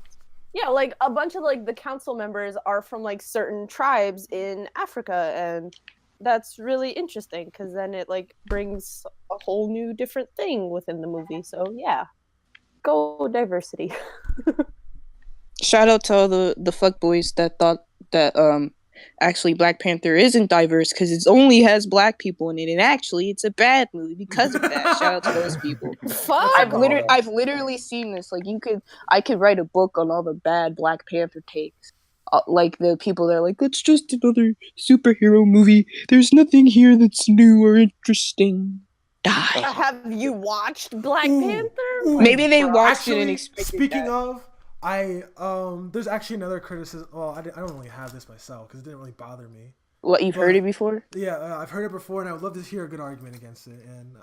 Yeah, like a bunch of like the council members are from like certain tribes in Africa, and that's really interesting because then it like brings a whole new different thing within the movie. So yeah, go diversity. Shout out to all the fuckboys that thought that actually Black Panther isn't diverse because it only has black people in it, and actually it's a bad movie because of that. Shout out to those people. Fuck. I've literally seen this. Like I could write a book on all the bad Black Panther takes. Like the people that are like, it's just another superhero movie. There's nothing here that's new or interesting. Die. Have you watched Black Panther? Maybe they watched Actually, it and expected speaking that. of, there's actually another criticism. Well, I don't really have this myself because it didn't really bother me. What, you've heard it before? Yeah, I've heard it before, and I would love to hear a good argument against it. And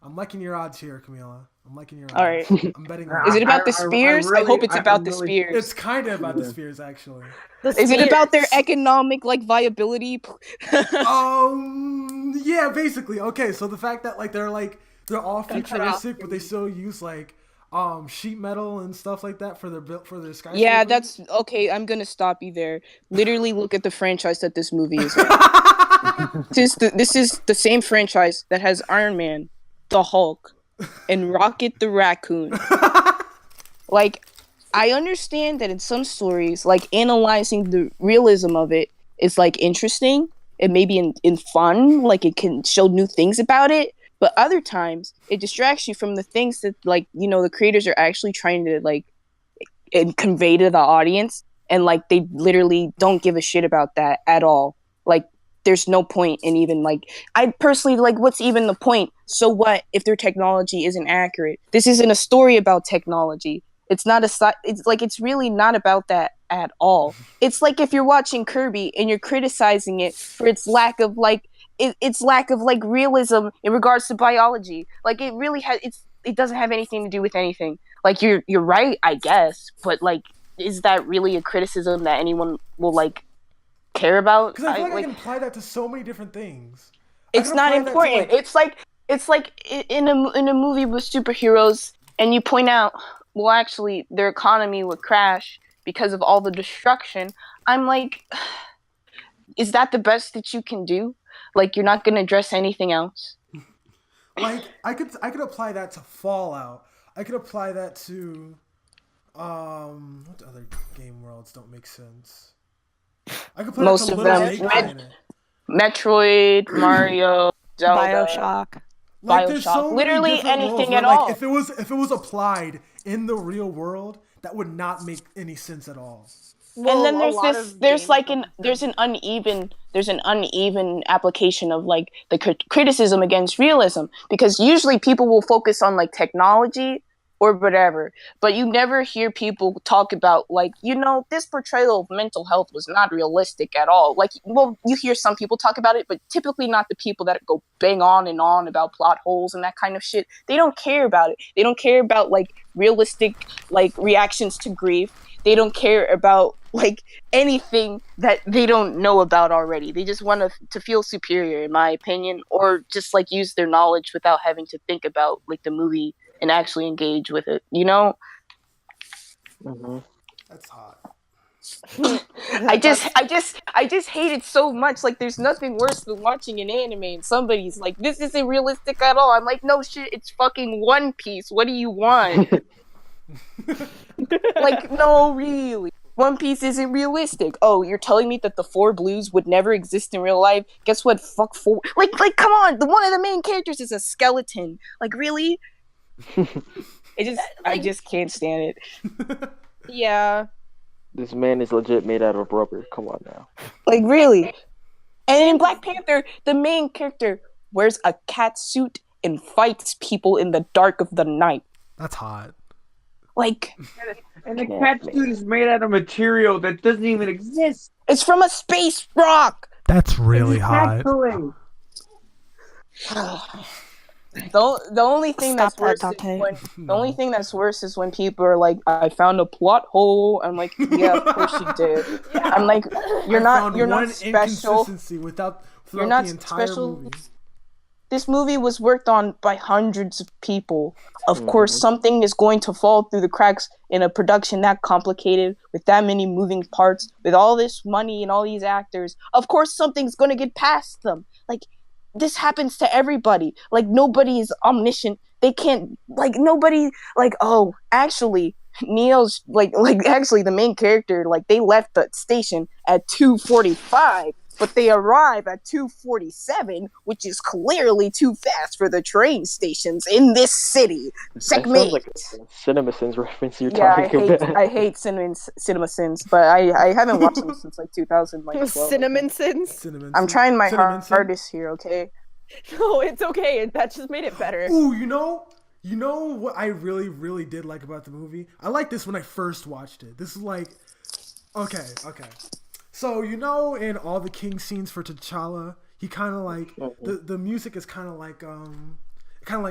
I'm liking your odds here, Camila. I'm liking your odds. All right. I'm betting. Is it about the spears? I hope it's about the spears. It's kind of about the spheres, actually. Is it about their economic like viability? Yeah, basically. Okay, so the fact that they're all futuristic, but they still use sheet metal and stuff like that for their skyscrapers. Yeah, that's okay. I'm gonna stop you there. Literally, look at the franchise that this movie is in. This is the same franchise that has Iron Man, the Hulk, and Rocket the Raccoon. Like, I understand that in some stories, like analyzing the realism of it is interesting. It may be in fun, like it can show new things about it. But other times, it distracts you from the things that, the creators are actually trying to, and convey to the audience. And, they literally don't give a shit about that at all. There's no point in even, I personally, what's even the point? So what if their technology isn't accurate? This isn't a story about technology. It's not it's really not about that at all. It's like if you're watching Kirby and you're criticizing it for its lack of, its lack of like realism in regards to biology. Like it really it doesn't have anything to do with anything. Like you're right, I guess, but like is that really a criticism that anyone will like care about? Because I feel like I can apply that to so many different things. It's not important. It's like in a movie with superheroes, and you point out, well, actually, their economy would crash because of all the destruction. I'm like, is that the best that you can do? Like, you're not gonna address anything else? Like, I could apply that to Fallout. I could apply that to, what other game worlds don't make sense? I could apply Most that to of Little them. Big Planet. Metroid, Mario, Zelda, Bioshock. Like, there's so many literally different anything worlds at where, all. like, if it was applied in the real world, that would not make any sense at all. And then there's an uneven application of like the criticism against realism, because usually people will focus on like technology or whatever, but you never hear people talk about like, you know, this portrayal of mental health was not realistic at all. Like, well, you hear some people talk about it, but typically not the people that go bang on and on about plot holes and that kind of shit. They don't care about it. They don't care about like realistic like reactions to grief. They don't care about like anything that they don't know about already. They just want to feel superior, in my opinion, or just like use their knowledge without having to think about like the movie and actually engage with it, you know? Mm-hmm. That's hot. I just hate it so much. Like, there's nothing worse than watching an anime and somebody's like, this isn't realistic at all. I'm like, no shit, it's fucking One Piece. What do you want? Like, no, really. One Piece isn't realistic. Oh, you're telling me that the Four Blues would never exist in real life? Guess what? Fuck four. Like, come on. One of the main characters is a skeleton. Like, really? I just can't stand it. Yeah. This man is legit made out of rubber. Come on now. Like, really? And in Black Panther, the main character wears a cat suit and fights people in the dark of the night. That's hot. Like, and the cat suit is made out of material that doesn't even exist. It's from a space rock. That's really hot. Exactly. The only thing that's worse is when people are like, I found a plot hole. I'm like, yeah, of course you did. I'm like, you're not special. Without you're not the entire special. movie. This movie was worked on by hundreds of people. Of course, something is going to fall through the cracks in a production that complicated, with that many moving parts, with all this money and all these actors. Of course, something's going to get past them. Like, this happens to everybody. Like, nobody is omniscient. They can't, like, nobody, like, oh, actually, Neo's, like, actually, the main character, like, they left the station at 2:45, but they arrive at 2:47, which is clearly too fast for the train stations in this city. Checkmate. That sounds like a CinemaSins reference you're talking about. I hate CinemaSins, but I haven't watched them since like 2012. Cinnamon Sins? I'm trying my hardest here, okay? No, it's okay. That just made it better. Ooh, you know what I really, really did like about the movie? I liked this when I first watched it. This is like, okay. So, you know, in all the king scenes for T'Challa, he kind of like, the music is kind of like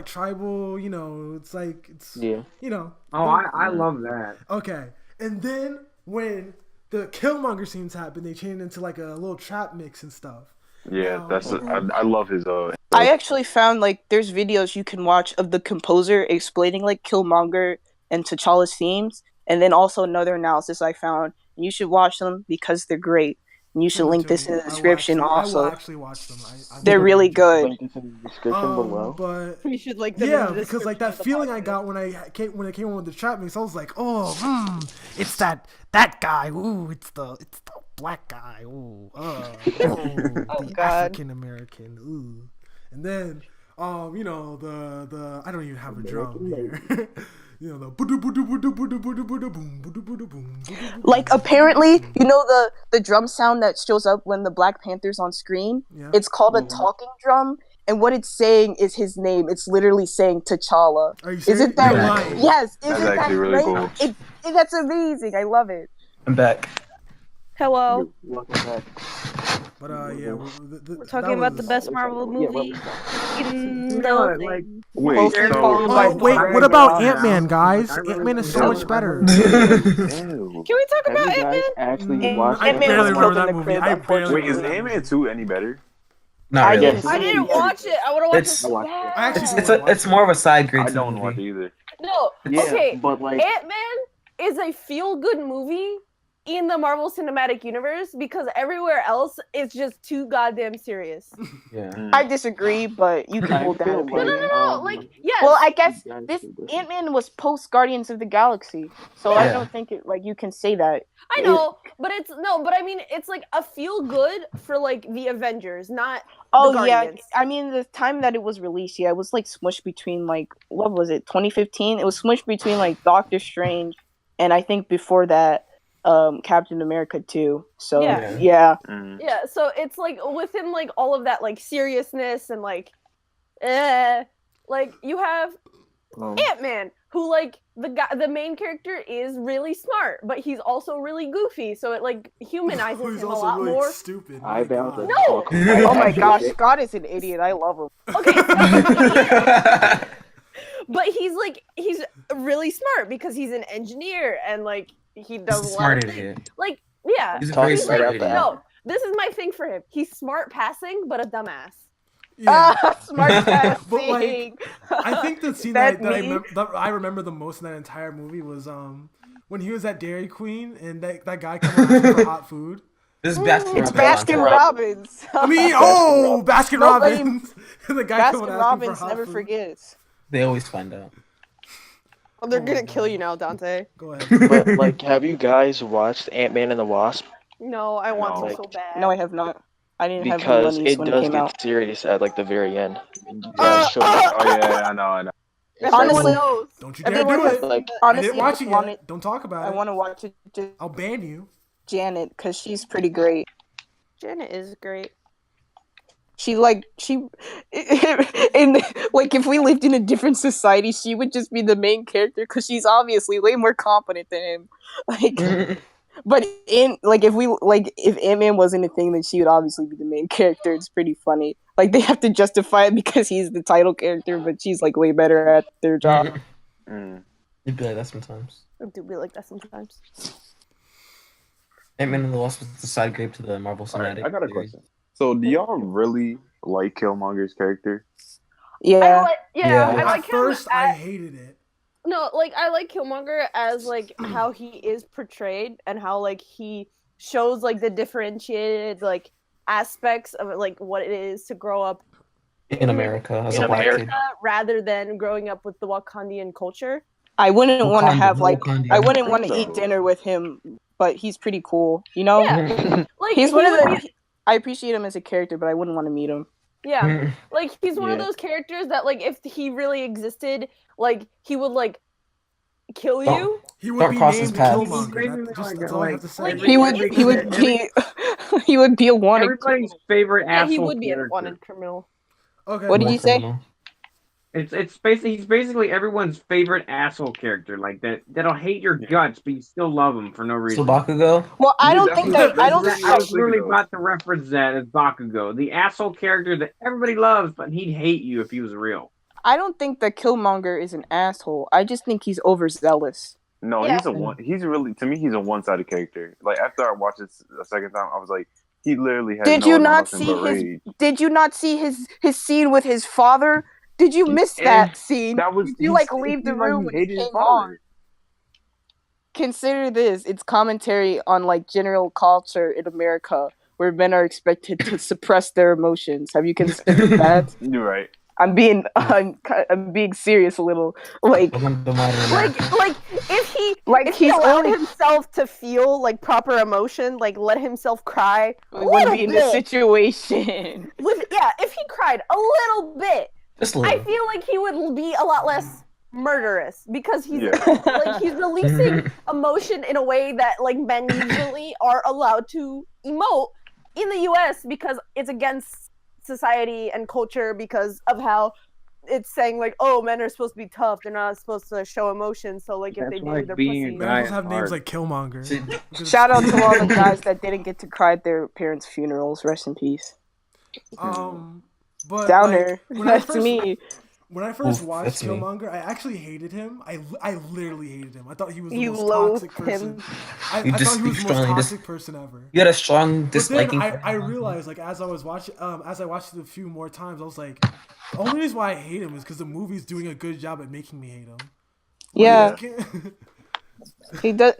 tribal, you know, it's like, you know. Oh, I love that. Okay. And then when the Killmonger scenes happen, they change into like a little trap mix and stuff. Yeah, I love his I actually found like there's videos you can watch of the composer explaining like Killmonger and T'Challa's themes, and then also another analysis I found. You should watch them because they're great. And you should link this in the description also. I will actually watch them. They're really good. Link this in the description below. But we should link them in the because like that feeling I got when it came on with the trap mix, I was like, oh, it's that guy. Ooh, it's the black guy. Ooh, the African American. Ooh, and then you know the I don't even have a drum here. You know, like apparently, you know the drum sound that shows up when the Black Panther's on screen? Yeah. It's called a talking drum, and what it's saying is his name. It's literally saying T'Challa. Are you serious? Isn't that right? Yes, that's actually really cool. That's amazing. I love it. I'm back. Hello. Welcome back. But yeah, We're talking about the best Marvel movie in the like, Wait, Poster so followed by Wait, Fire what about Girl. Ant-Man, guys? Like, I really Ant-Man is so don't- much better. ew. Can we talk Have about you guys Ant-Man? actually watched I Ant-Man barely was remember killed in that the movie. crib, I barely Wait, is remember that Ant-Man movie. 2 any better? Not I really. didn't I didn't watch it. I want to watch It's- it so I watched it. bad. I actually It's do wanna watch it's more of a side grade I to the don't watch it movie. either. No, Yeah, okay. but like, Ant-Man is a feel-good movie in the Marvel Cinematic Universe because everywhere else it's just too goddamn serious. Yeah. I disagree, but you can I hold that feel opinion. No, like yes. Well, I guess You guys this should listen. Ant-Man was post Guardians of the Galaxy, so I Yeah. don't think it like you can say that. I know, but it's no, but I mean it's like a feel-good for like the Avengers, not Oh the yeah, Guardians. I mean the time that it was released, yeah, it was like smushed between like what was it, 2015? It was smushed between like Doctor Strange and I think before that, Captain America 2. So Yeah. yeah. Mm. Yeah, so it's like within like all of that like seriousness and like you have Ant-Man who like the main character is really smart, but he's also really goofy, so it like humanizes He's him a also lot really more. stupid. I my bound God. to No! talk. Oh my Actually, gosh, Scott is an idiot. I love him. Okay, but he's really smart because he's an engineer and like he He's a does a lot smart of things. idiot. Like yeah, He's a Talk very he's smart right idiot. after no, this is my thing for him. He's smart passing, but a dumbass. Yeah. Smart passing. But, like, I think the scene That that I remember the most in that entire movie was when he was at Dairy Queen and that guy coming asking for hot food. This is Baskin. It's Baskin Robbins. I mean, Baskin Nobody- Robbins. The guy coming Baskin asking Robbins for hot never food. forgets. They always find out. Well, they're Oh gonna my kill God. you now, Dante. Go ahead. But like, have you guys watched Ant-Man and the Wasp? No, I want No. to so bad. No, I have not. I didn't have the Because monies it when it does came get out. serious at like the very end. You Uh, guys should Oh yeah, I know. Honestly, Don't you dare everyone do has it. like I honestly, didn't I watch just it want yet. it. Don't talk about I it. want to watch it just I'll ban you. Janet because she's pretty great. Janet is great. She in like if we lived in a different society, she would just be the main character because she's obviously way more competent than him. Like, but if Ant-Man wasn't a thing, then she would obviously be the main character. It's pretty funny. Like they have to justify it because he's the title character, but she's like way better at their job. Mm. You'd be like that sometimes. I do be like that sometimes. Ant-Man and the Wasp was the side grade to the Marvel Alright, Cinematic. I got a series. question. So, do y'all really like Killmonger's character? Yeah. Yeah. I like At him first, I as- hated it. No, like I like Killmonger as like how he is portrayed and how like he shows like the differentiated like aspects of like what it is to grow up In America, as in a black America kid. rather than growing up with the Wakandian culture. I wouldn't want to Wakanda, have like Wakanda. I wouldn't want to So- eat dinner with him, but he's pretty cool. You know, Yeah. Like he's he one of would the. be- I appreciate him as a character, but I wouldn't want to meet him. yeah. Like he's one of Yeah. those characters that like if he really existed, like he would like kill Don't- you. He would Don't be cross his named path. Killmonger. That's all I have to say. Like, He would be he would be a wanted. Everybody's favorite Yeah, asshole he would be a character. wanted criminal. Okay. What did War you say? criminal. It's basically he's basically everyone's favorite asshole character, like that'll hate your guts, but you still love him for no reason. So Bakugo? Well, I Yeah, don't that's think what- that I don't. that's I was Bakugo. literally about to reference that as Bakugo, the asshole character that everybody loves, but he'd hate you if he was real. I don't think that Killmonger is an asshole. I just think he's overzealous. No, Yeah. he's a one. He's really, to me, he's a one-sided character. Like after I watched it a second time, I was like, he literally has. Did no you other not emotion see but his? rage. Did you not see his scene with his father? Did you miss And that scene? That was. Did you he like said- leave he the like, room he when he hated his came father. on? Consider this: it's commentary on like general culture in America, where men are expected to suppress their emotions. Have you considered that? You're right. I'm being serious a little. Like Like if he Like, if he he's allowed only- himself to feel like proper emotion, like let himself cry a we wouldn't little be in this bit. situation. If he cried a little bit, Just a I little. feel like he would be a lot less murderous because he's Yeah. like he's releasing emotion in a way that like men usually are allowed to emote in the US because it's against society and culture because of how it's saying like, oh, men are supposed to be tough. They're not supposed to show emotion. So like, if That's they why do, they're being a pussies. Men guy supposed is to have names hard. like Killmonger. See, Shout out to all the guys that didn't get to cry at their parents' funerals. Rest in peace. But Downer. like, when I That's first me. when I first Oof, watched that's me. Killmonger, I actually hated him. I literally hated him. I thought he was the You most loathed toxic person. him. I You thought just he was speak the most strongly. toxic person ever. You had a strong But then disliking. I realized, like, as I was watching, as I watched it a few more times, I was like, the only reason why I hate him is because the movie's doing a good job at making me hate him. Yeah, Like, he does.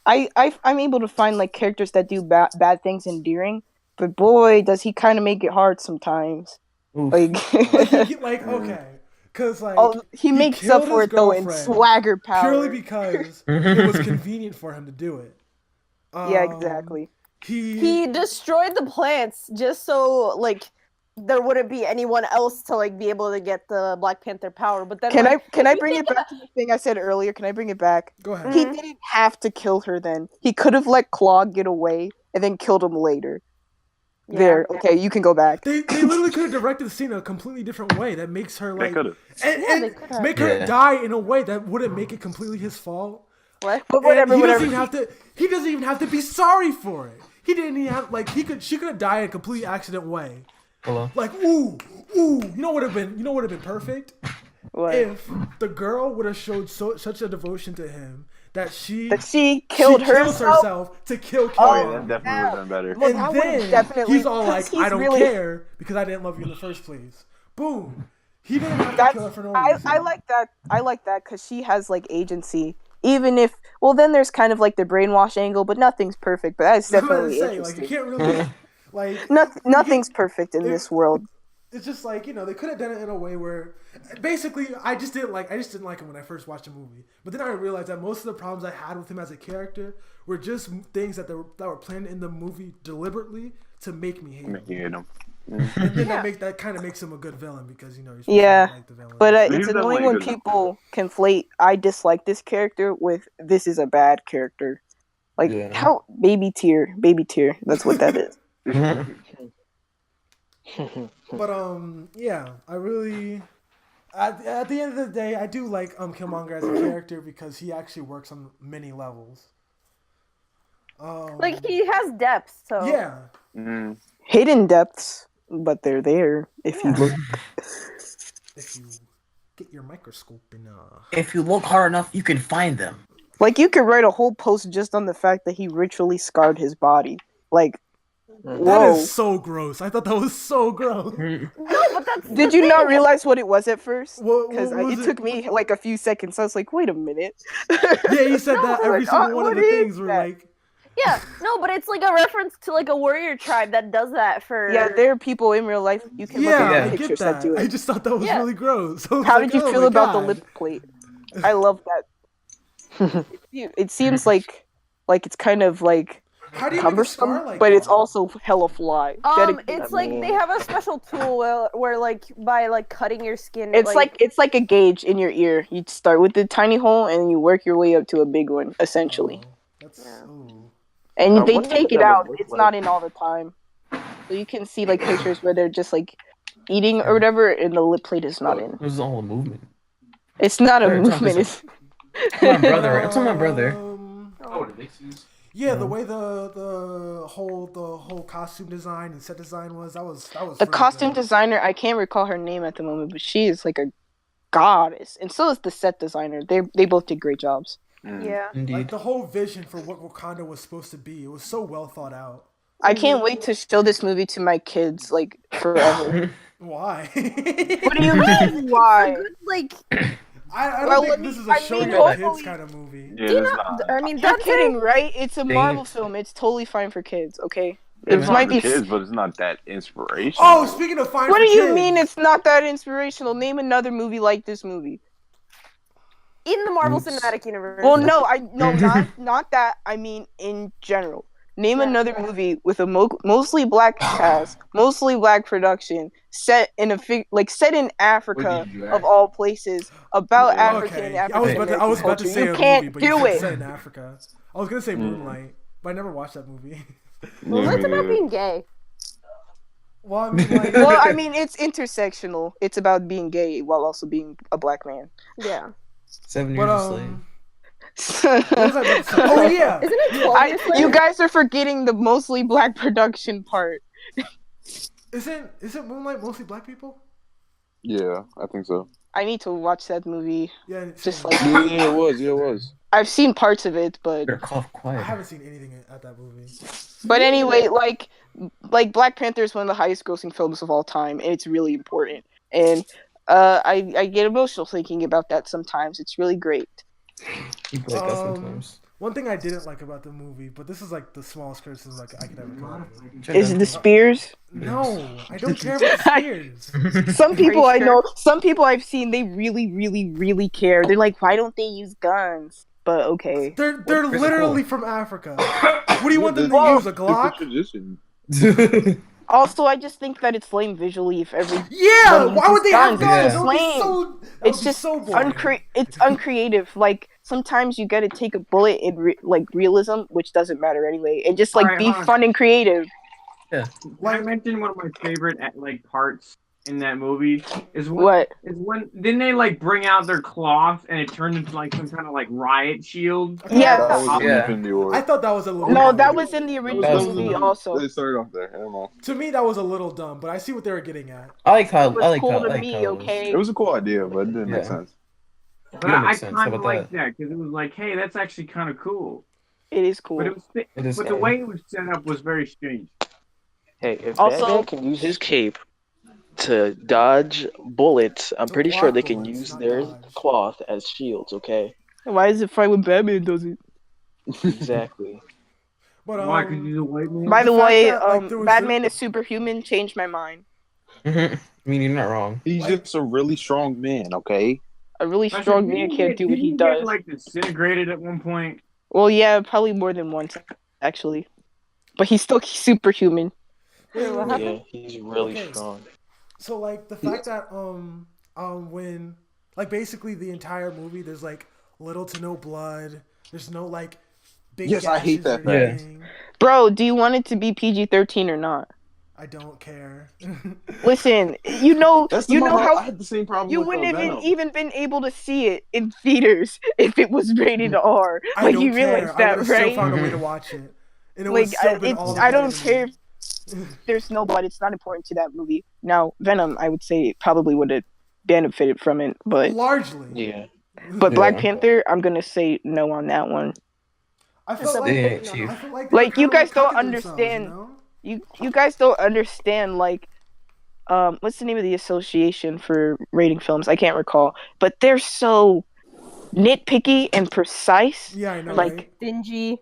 I'm able to find like characters that do bad things endearing, but boy, does he kind of make it hard sometimes. Oof. Like, okay, because like oh, he makes up killed for his it though in girlfriend swagger power. purely because it was convenient for him to do it. Yeah, exactly. He destroyed the plants just so like there wouldn't be anyone else to like be able to get the Black Panther power. But then Can like, I bring it back to the thing I said earlier? Can I bring it back? Go ahead. He didn't have to kill her then. He could have let Claw get away and then killed him later. Yeah. There, okay, you can go back. They literally could have directed the scene a completely different way that makes her They like could have. and could've. make her Yeah. die in a way that wouldn't make it completely his fault. What? But And whatever, he whatever. doesn't even have to. He doesn't even have to be sorry for it. He didn't even have like she could have died in a completely accident way. Hello. Like ooh. You know what would have been perfect What? if the girl would have showed such a devotion to him that she killed kills herself. herself to kill Oh, Killmonger. yeah, that definitely would have been better. Well, And that would've then definitely- he's all like, because I he's don't really- care because I didn't love you in the first place. Boom. He didn't have to That's, kill her for no I reason. like that. I like that because she has like agency. Even if, well, then there's kind of like the brainwash angle, but nothing's perfect. But that's I'm about to definitely say, like, interesting. you can't really, like, Nothing's perfect in this world. it's just like, they could have done it in a way where, basically, I just didn't like him when I first watched the movie. But then I realized that most of the problems I had with him as a character were just things that were planned in the movie deliberately to make me hate him. You hate him. And then that kind of makes him a good villain because you're supposed Yeah, to like the villain. But He's it's definitely annoying when good. people conflate I dislike this character with this is a bad character. Like, Yeah. how baby tier. That's what that is. But yeah, I really at the end of the day, I do like Killmonger as a character because he actually works on many levels. Like he has depth, so Yeah, Mm. Hidden depths, but they're there if you look. if you get your microscope and If you look hard enough, you can find them. Like, you could write a whole post just on the fact that he ritually scarred his body. Like, that whoa. is so gross. I thought that was so gross. no, but that's Did you not realize what it was at first? What Because was it took me like a few seconds. I was like, wait a minute. Yeah, you said that every like, single one of what the is things were that? like. Yeah, no, but it's like a reference to like a warrior tribe that does that for. Yeah, there are people in real life. You can look Yeah, at I the get pictures that. do I it. just thought that was Yeah. really gross. I was How like, did you oh feel my about the God. lip plate? I love that. It seems like it's kind of like How do you make a cumbersome, scar like but it's that? also hella fly. It's like they have a special tool where like by like cutting your skin. It's like a gauge in your ear. You start with the tiny hole and you work your way up to a big one, essentially. Oh, that's ooh. And I they wonder take what it that out. would look It's like. not in all the time. So you can see like pictures where they're just like eating or whatever, and the lip plate is not in. It was all a movement. It's not a Sorry, movement. It's It's my brother. It's my brother. Oh, the Nixies. Yeah, the way the whole costume design and set design was that was the really costume good. designer. I can't recall her name at the moment, but she is like a goddess, and so is the set designer. They both did great jobs. Yeah. Like Indeed. the whole vision for what Wakanda was supposed to be. It was so well thought out. I can't wait to show this movie to my kids like forever. Why? What do you mean? Why? Like, I Well, don't think this is a I show mean, your kids hopefully- kind of movie. Yeah, do you that's know? not. I mean, You're that's kidding, right? It's a Dang Marvel it. film. It's totally fine for kids. Okay. It's It not might for be. kids, but it's not that inspirational. Oh, speaking of fine What for do you kids, mean it's not that inspirational? Name another movie like this movie. in the Marvel Oops. Cinematic Universe. Well, not that. I mean in general. Name another movie with a mostly black cast, mostly black production, set in set in Africa did you of ask? all places, about Yeah. African and Okay, African I was American about to culture. say You a can't movie, but you do said it. set in Africa. I was gonna say Moonlight, but I never watched that movie. Well, Yeah, it's me about neither. being gay. Well, I mean, like, Well, I mean, it's intersectional. It's about being gay while also being a black man. Yeah. 7 years but a slave. what was I about to say? Oh yeah, Isn't it 12 years You later? guys are forgetting the mostly black production part. Isn't Moonlight mostly black people? Yeah, I think so. I need to watch that movie. Yeah, and Just same. like Yeah, it was. Yeah, it was. I've seen parts of it, but Better cough I quiet. haven't seen anything at that movie. anyway, like Black Panther is one of the highest grossing films of all time, and it's really important. And I get emotional thinking about that sometimes. It's really great. People like us sometimes. One thing I didn't like about the movie, but this is like the smallest criticism like I could ever come up with. Is it the spears? No, I don't care about the spears. Some people I sure? know, some people I've seen, they really, really, really care. They're like, why don't they use guns? But okay. They're What's literally cool? from Africa. What do you want them to Well, use? A It's a Glock? tradition. Also, I just think that it's lame visually if every Yeah, One why would they have guns. guns? Yeah. That would be Lame. so. That it's would be just so boring. it's uncreative. Like sometimes you gotta take a bullet in like realism, which doesn't matter anyway, and just like Alright, be hold on. fun and creative. Can I mention one of my favorite like parts in that movie is What? when didn't they like bring out their cloth and it turned into like some kind of like riot shield? Yeah. That was in Yeah. Infinity War. I thought that was a little. No, dumb. that was in the That original was movie cool. also. They started off there. I don't know. To me, that was a little dumb, but I see what they were getting at. I like how. It was I like cool how. to I like me, how it was. okay? It was a cool idea, but it didn't make Yeah. sense. But That I makes sense. How kind of about liked that because it was like, hey, that's actually kind of cool. It is cool. But it was, It is but the cool. way it was set up was very strange. Hey, if Also- Batman can use his cape to dodge bullets, I'm To pretty sure block they can bullets, use not their dodge. cloth as shields, okay? Why is it fine when Batman does it? Exactly. But Why? Because he's a white man. By the The fact way, that, like, there was Batman is superhuman changed my mind. I mean, you're not wrong. He's just a really strong man, okay? A really Actually, strong didn't man he can't get- do what didn't he get, does. like disintegrated at one point. Well, yeah, probably more than once, actually. But he's still superhuman. Wait, What wait, Yeah, he's really Okay. strong. So like the fact that when like basically the entire movie there's like little to no blood. There's no like big. Yes, I hate gashes that or fact. anything. Bro, do you want it to be PG-13 or not? I don't care. Listen, you know I how had the same problem you with wouldn't have Venom. even been able to see it in theaters if it was rated R. I Like don't you care. realize I that, would've still right? found a way to watch it, and it Like would still been all the I don't better to care me. if there's no blood. It's not important to that movie. Now, Venom, I would say probably would have benefited from it, but Largely. Yeah. Black Yeah. Panther, I'm gonna say no on that one. I felt Like, like, Yeah, no, Chief. I felt like, Like, they you kinda, guys don't cooking themselves, understand. You know? You guys don't understand, like, what's the name of the association for rating films? I can't recall, but they're so nitpicky and precise. Yeah, I know. Like, right? Dingy.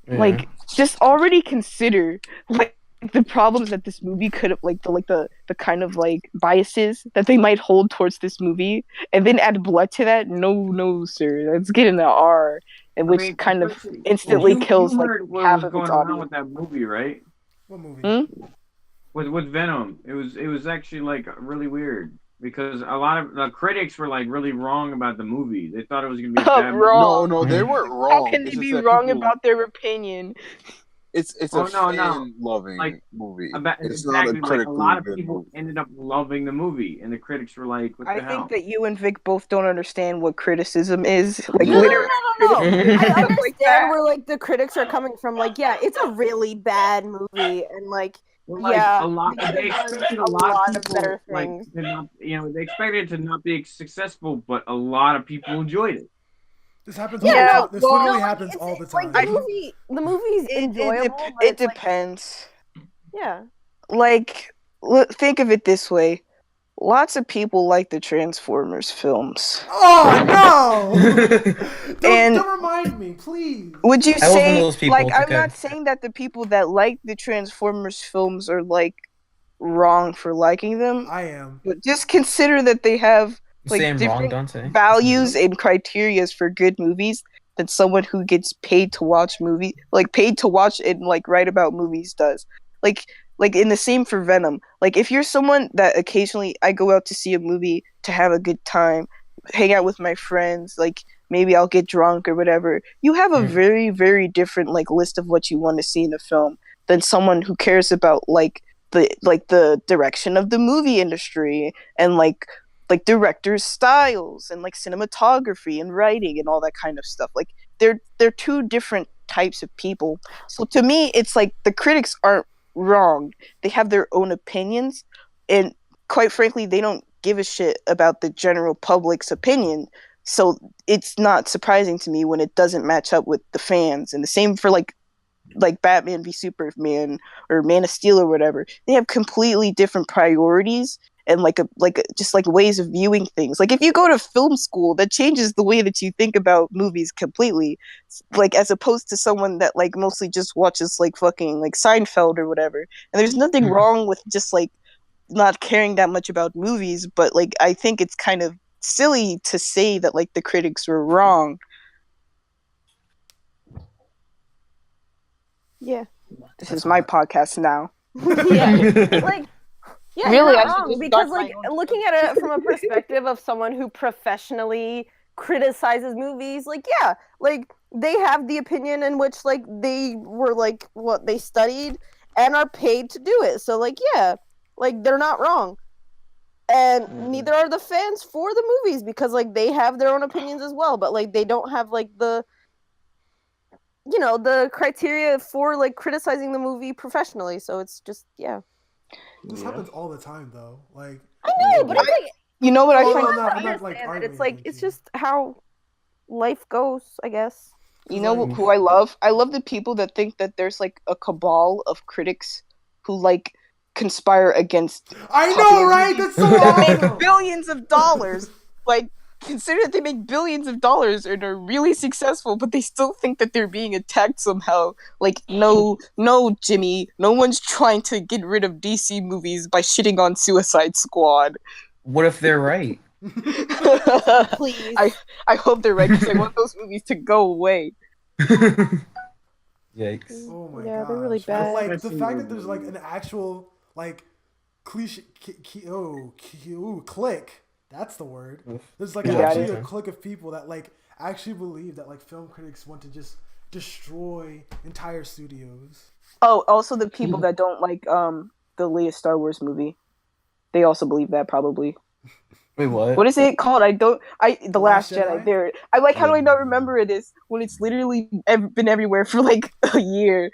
Yeah. Like, just already consider like the problems that this movie could have, like the kind of like biases that they might hold towards this movie, and then add blood to that. No, sir, let's get in the R, and which kind of instantly kills you like heard what half was of going its on audience. with that movie, right? What movie? Hmm? With Venom, it was actually like really weird because a lot of the critics were like really wrong about the movie. They thought it was gonna be a bad movie. Wrong. No, they weren't wrong. How can they It's just be that wrong people- about their opinion? It's Oh, a no, no. fan-loving Like, movie. About, It's exactly, not a like a critically lot of good people movie. ended up loving the movie, and the critics were like, "What the I hell?" think that you and Vic both don't understand what criticism is. Like, Yeah. No, literally. no. I Stuff understand like that. where like the critics are coming from. Like, yeah, it's a really bad movie, and like, Well, like, yeah, a lot. they They could've done expected a a lot lot of of people better like things. to not, they expected it to not be successful, but a lot of people enjoyed it. This happens Yeah, all the no, time. This well, literally no, like, happens it's- all the it's like time. the movie's enjoyable. but It it's like, depends. yeah. Like, think of it this way. Lots of people like the Transformers films. Oh no! And- don't remind me, please. Would you I was one of say, those people, like, it's I'm okay. not saying that the people that like the Transformers films are, like, wrong for liking them, I am. but just consider that they have like Saying wrong, different Dante. values and criterias for good movies than someone who gets paid to watch paid to watch and like write about movies does. Like in the same for Venom. Like if you're someone that occasionally I go out to see a movie to have a good time, hang out with my friends, like maybe I'll get drunk or whatever. You have a very, very different like list of what you want to see in a film than someone who cares about like the direction of the movie industry and like directors' styles and like cinematography and writing and all that kind of stuff. Like they're two different types of people. So to me, it's like the critics aren't wrong. They have their own opinions, and quite frankly, they don't give a shit about the general public's opinion. So it's not surprising to me when it doesn't match up with the fans. And the same for like Batman v Superman or Man of Steel or whatever. They have completely different priorities and just ways of viewing things. Like if you go to film school, that changes the way that you think about movies completely. Like as opposed to someone that like mostly just watches like fucking like Seinfeld or whatever. And there's nothing wrong with just like not caring that much about movies, but like I think it's kind of silly to say that like the critics were wrong. Yeah. This is my podcast now. Yeah. Like, yeah, Really, you're I not should wrong, just because start my like own looking at it from a perspective of someone who professionally criticizes movies, like yeah, like they have the opinion in which like they were like what they studied and are paid to do it. So like yeah, like they're not wrong. And neither are the fans for the movies, because like they have their own opinions as well, but like they don't have like the the criteria for like criticizing the movie professionally. So it's just This happens all the time, though. Like I know, but it's like You know what I Oh, find? I'm not, I like understand that arguing it's like against it's you. just how life goes, I guess. You know like- who I love? I love the people that think that there's like a cabal of critics who like conspire against. I know, popular right? movies That's so that make awesome. billions of dollars. Like, consider that they make billions of dollars and are really successful, but they still think that they're being attacked somehow. Like, no, Jimmy, no one's trying to get rid of DC movies by shitting on Suicide Squad. What if they're right? Please. I hope they're right because I want those movies to go away. Yikes. Oh my Yeah, gosh. they're really But, bad. like the Especially fact the- that there's like an actual like clique. That's the word. There's like Yeah, actually it a clique of people that like actually believe that like film critics want to just destroy entire studios. Oh, also the people that don't like the latest Star Wars movie. They also believe that probably. Wait, what? What is it called? The Last Last Jedi. Jedi? There. I like. How do I not remember this when it's literally been everywhere for like a year?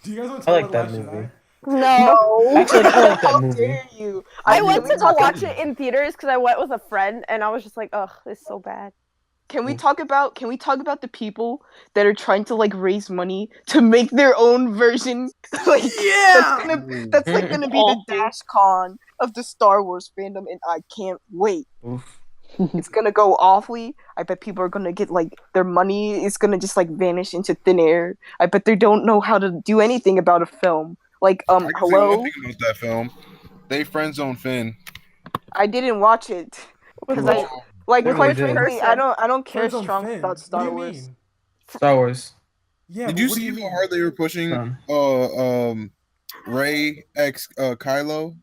Do you guys want to I talk like about that Last movie. Jedi? No. Actually, I like that How movie. dare you? I went can we to talk watch it in theaters because I went with a friend, and I was just like, ugh, it's so bad. Can we talk about the people that are trying to like raise money to make their own version? Like that's like gonna be the Dash Con of the Star Wars fandom, and I can't wait. Oof. It's gonna go awfully. I bet people are gonna get like their money is gonna just like vanish into thin air. I bet they don't know how to do anything about a film. Like I can say hello, one thing about that film. They friend zone Finn. I didn't watch it because I like With quite which frankly person? I don't care Friends on strong Finn. about What do Star you Wars. mean? Star Wars. Yeah. Did but you what do see you how mean? hard they were pushing Ray X Kylo?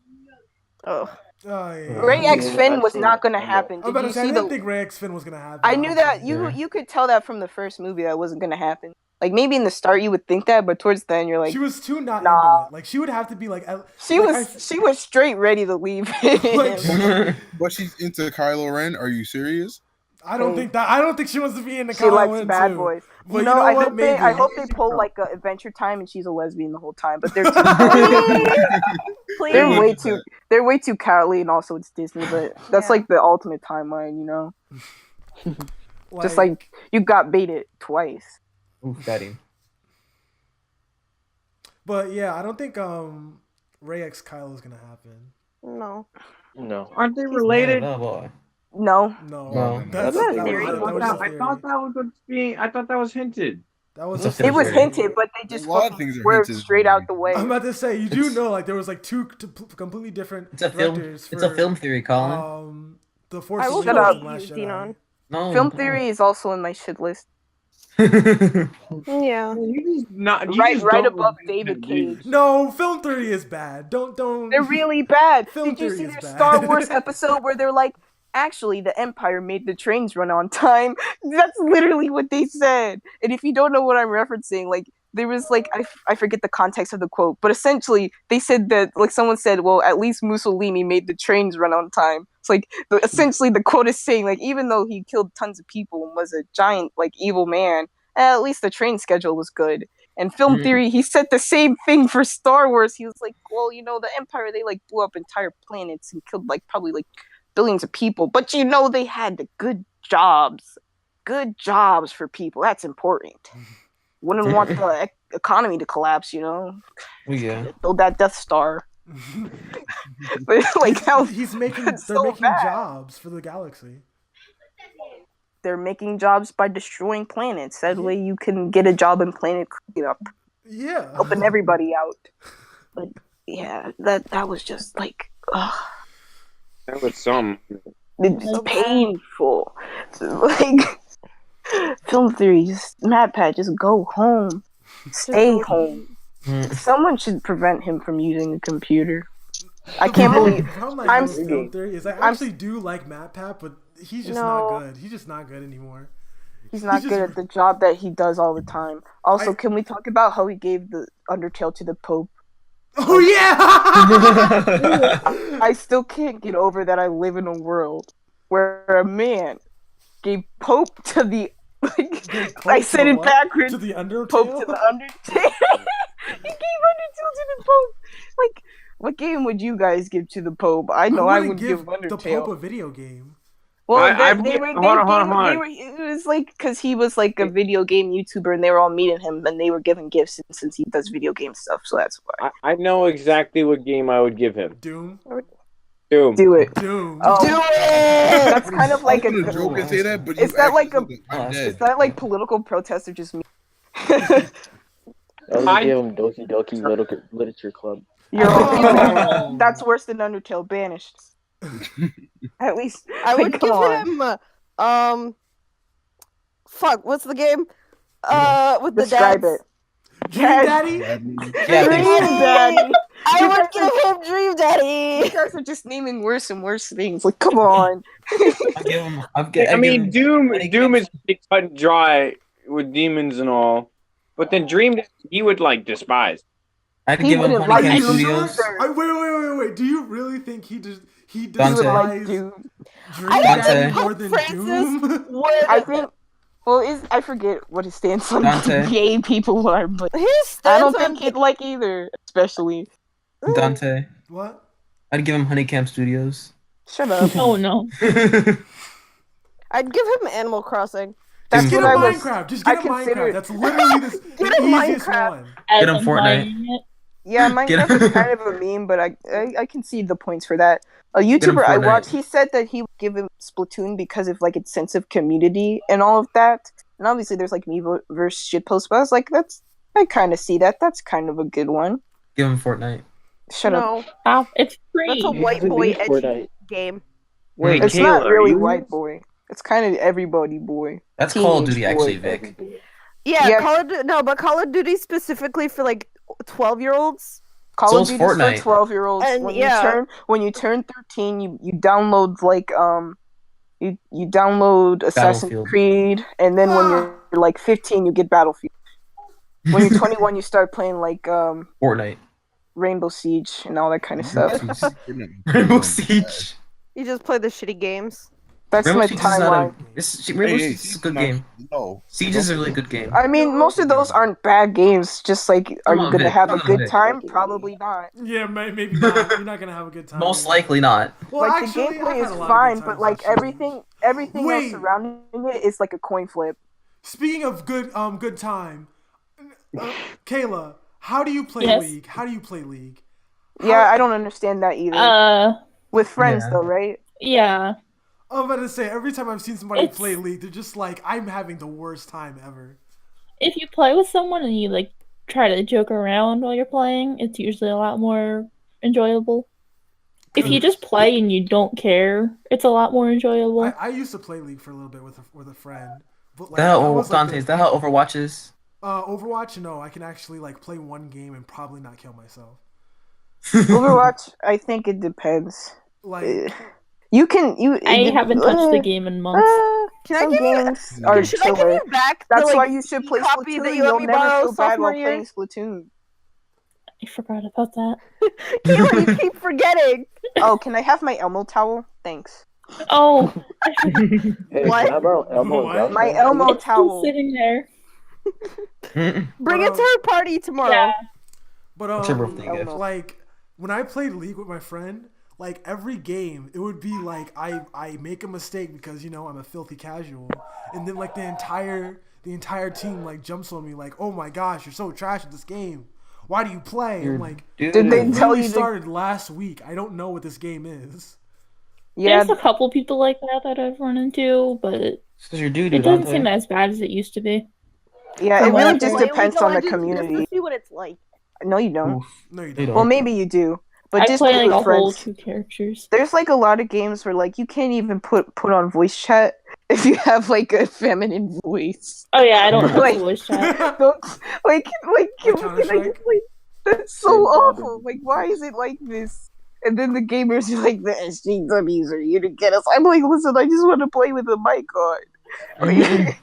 Ugh. Oh, yeah. Ray X Yeah, Finn I've was seen not it. gonna I know. happen. I'm about Did to you say I see didn't the? think Ray X Finn was gonna happen. I knew that Yeah. you could tell that from the first movie that wasn't gonna happen. Like maybe in the start you would think that, but towards the end you're like, She was too not nah. into it. Like she would have to be like. She was straight ready to leave. Like, But she's into Kylo Ren. Are you serious? I don't think that. I don't think she wants to be in the. She likes bad boys. But No, you know I what? hope Maybe. I hope they pull like a Adventure Time and she's a lesbian the whole time. But they're too Please. they're way too cowardly, and also it's Disney. But that's like the ultimate timeline, you know. Just like you got baited twice. Oof, daddy. But yeah, I don't think Ray X Kylo is gonna happen. No. No. Aren't they related? Oh, boy. No. No. That's not that theory. was, that was just I theory. thought that was what's being. I thought that was hinted. That was It's just a It was theory. hinted, but they just A lot of fucking things are swerved hinted. straight out the way. I'm about to say you do know like there was like two completely different It's a film. directors. It's a film theory, Colin. The Force I will Shut Awakens up. and Last you, Jedi. Xenon. No. Film theory is also in my shit list. Yeah. You just not you Right just right don't above believe David in Cage. No, film theory is bad. Don't. They're really bad. Film Did you theory see is their bad. Star Wars episode where they're like, actually, the Empire made the trains run on time? That's literally what they said. And if you don't know what I'm referencing, like, there was like I forget the context of the quote, but essentially they said that like someone said, well, at least Mussolini made the trains run on time. It's like essentially the quote is saying like even though he killed tons of people and was a giant like evil man, at least the train schedule was good. And Film Theory, he said the same thing for Star Wars. He was like, well, the Empire, they like blew up entire planets and killed like probably like billions of people, but they had the good jobs for people. That's important. Wouldn't want the economy to collapse, Yeah. Build that Death Star. But like how they're making jobs for the galaxy. They're making jobs by destroying planets. That way you can get a job in planet cleanup. Yeah. Helping everybody out. But yeah, that was just like That was some. It's painful. Like Film Theory, just MatPat, just go home. Stay home. Someone should prevent him from using a computer. I can't believe I'm Film Theory is I actually do like MatPat, but he's just not good. He's just not good anymore. He's not good at the job that he does all the time. Also, can we talk about how he gave the Undertale to the Pope? Oh yeah! I still can't get over that I live in a world where a man gave Pope to the I said it backwards. To the Undertale? Pope to the Undertale. He gave Undertale to the Pope. Like, what game would you guys give to the Pope? I know I would give Undertale. The Pope a video game. Well, it was like because he was like a video game YouTuber, and they were all meeting him, and they were giving gifts since he does video game stuff. So that's why. I know exactly what game I would give him. Doom. Do it. Doom. Oh, do it. That's kind of like a joke and say that, but is that like political protest or just me? I would give him Doki Doki Literature Club. That's worse than Undertale. Banished. At least I would give him what's the game? With the Describe dads. it. Dream Daddy? Dream Daddy. I would give him Dream Daddy. You guys are just naming worse and worse things. Like, come on. Doom is pretty cut and dry with demons and all, but then Dream he would like despise. I could give him Honeycomb Studios. Wait. Do you really think he despised Dante. Dream Daddy more than Doom? I think. Well, I forget what his stance on gay people are, but I don't think he'd like either, especially Dante. What? I'd give him Honeycomb Studios. Shut up. Oh no. I'd give him Animal Crossing. Just get him Minecraft. Just get him Minecraft. That's literally the easiest one. Get him Fortnite. Yeah, Minecraft is kind of a meme, but I can see the points for that. A YouTuber I watched, he said that he would give him Splatoon because of like its sense of community and all of that. And obviously there's like Miiverse shitposts, but I was like, I kind of see that. That's kind of a good one. Give him Fortnite. Shut up. It's free. That's a white boy edgy game. Wait, it's Kayla, not really white boy. It's kind of everybody boy. That's Call of Duty actually, Vic. Yeah, Call of Duty specifically for like 12-year-olds. Call of Duty for 12-year-olds. And when you turn 13, you download like you download Assassin's Creed, and then when you're like 15, you get Battlefield. When you're 21, you start playing like Fortnite, Rainbow Siege, and all that kind of stuff. Rainbow Siege. You just play the shitty games. That's Rainbow my Siege timeline. Rainbow Siege is a good game. No. Siege is a really good game. I mean, most of those aren't bad games. Just like, are you gonna have a good time? Probably not. Yeah, maybe not. You're not gonna have a good time. Most likely not. Well, like actually, the gameplay is fine, but like everything else surrounding it is like a coin flip. Speaking of good time, Kayla, how do you play League? How do you play League? Yeah, I don't understand that either. With friends though, right? Yeah. I'm about to say, every time I've seen somebody play League, they're just like, I'm having the worst time ever. If you play with someone and you like try to joke around while you're playing, it's usually a lot more enjoyable. If you just play and you don't care, it's a lot more enjoyable. I used to play League for a little bit with a friend. But like, Dante, is that how Overwatch is? Overwatch, no. I can actually like play one game and probably not kill myself. Overwatch, I think it depends. Like... I haven't touched the game in months. Can I Some give you? games are Should I give killer. you back That's the why like you should play copy Splatoon. that you let You'll me never borrow feel bad sophomore while year? playing Splatoon. I forgot about that. Keela, you keep forgetting. Oh, can I have my Elmo towel? Thanks. Oh, Hey, What? can I borrow Elmo What? golf My ball, Elmo it's still towel. sitting there. Bring it to her party tomorrow. Yeah. But What's your birthday Elmo. gift? like when I played League with my friend, like every game, it would be like I make a mistake because I'm a filthy casual, and then like the entire team like jumps on me like, oh my gosh, you're so trash at this game. Why do you play? I'm like, Dude, Did they it tell literally you to- started last week. I don't know what this game is. Yeah, There's a couple people like that I've run into, but it because you're dude, doesn't Dante. seem as bad as it used to be. yeah. From It what really I've just heard. depends League of on the Legends just community. to see what it's like. No, you don't. Oof. No, you They don't. Well, maybe you do, but I just play play like a with whole friends. 2 characters. There's like a lot of games where like you can't even put on voice chat if you have like a feminine voice. Oh yeah, I don't Like- know voice chat. Don't like Like can I Counter-Strike? just, like that's so Same awful. bonding. Like why is it like this? And then the gamers are like the SJWs are here to get us. I'm like, listen, I just want to play with a mic on. Like,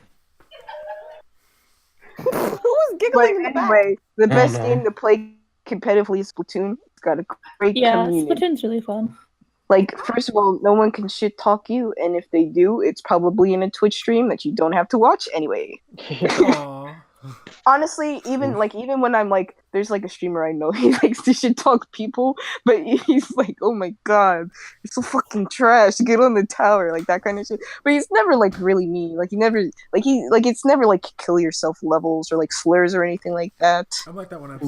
Who's giggling but in the back? anyway, the I don't best know. game to play competitively is Splatoon. It's got a great Yeah, community. Splatoon's really fun. Like, first of all, no one can shit talk you, and if they do, it's probably in a Twitch stream that you don't have to watch anyway. Aw. Honestly, even when I'm like, there's like a streamer I know, he likes to shit talk people, but he's like, oh my god, you're so fucking trash. Get on the tower, like that kind of shit. But he's never like really mean. Like it's never like kill yourself levels or like slurs or anything like that. I'm like that when I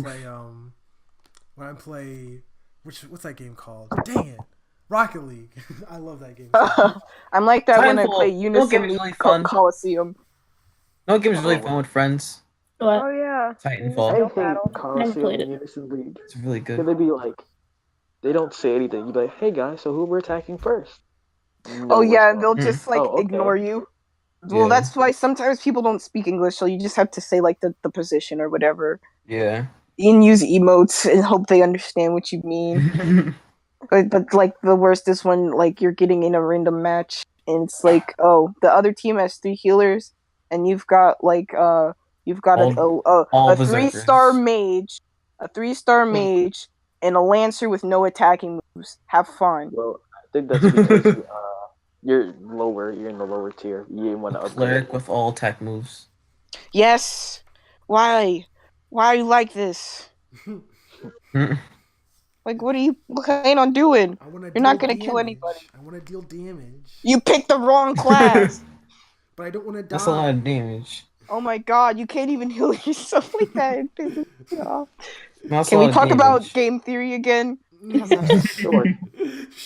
play what's that game called? Dang it. Rocket League. I love that game. I'm like that when I Titanfall. play Don't Unison get me really fun. Coliseum. No game's really fun with friends. What? Oh yeah. Titanfall. I Don't hate battle. Never Coliseum played and it. Unison League. It's really Cause good. they be like, they don't say anything. You be like, hey guys, so who we're attacking first? No Oh yeah, response. they'll just like Oh, okay. ignore you. Well, Yeah. that's why sometimes people don't speak English, so you just have to say like the position or whatever. Yeah. You can use emotes and hope they understand what you mean. But like the worst is when like you're getting in a random match and it's like, oh, the other team has 3 healers and you've got like all the 3-star Zerkers. mage, a 3-star mage, and a lancer with no attacking moves. Have fun. Well, I think that's because you're lower. You're in the lower tier. You didn't want to upgrade. Cleric with all attack moves. Yes. Why? Why are you like this? Like, what are you planning on doing? You're not gonna kill anybody. I want to deal damage. You picked the wrong class. But I don't want to die. That's a lot of damage. Oh my god, you can't even heal yourself like that. It pisses me off. That's Can a we lot of talk about damage. game theory again? Sure.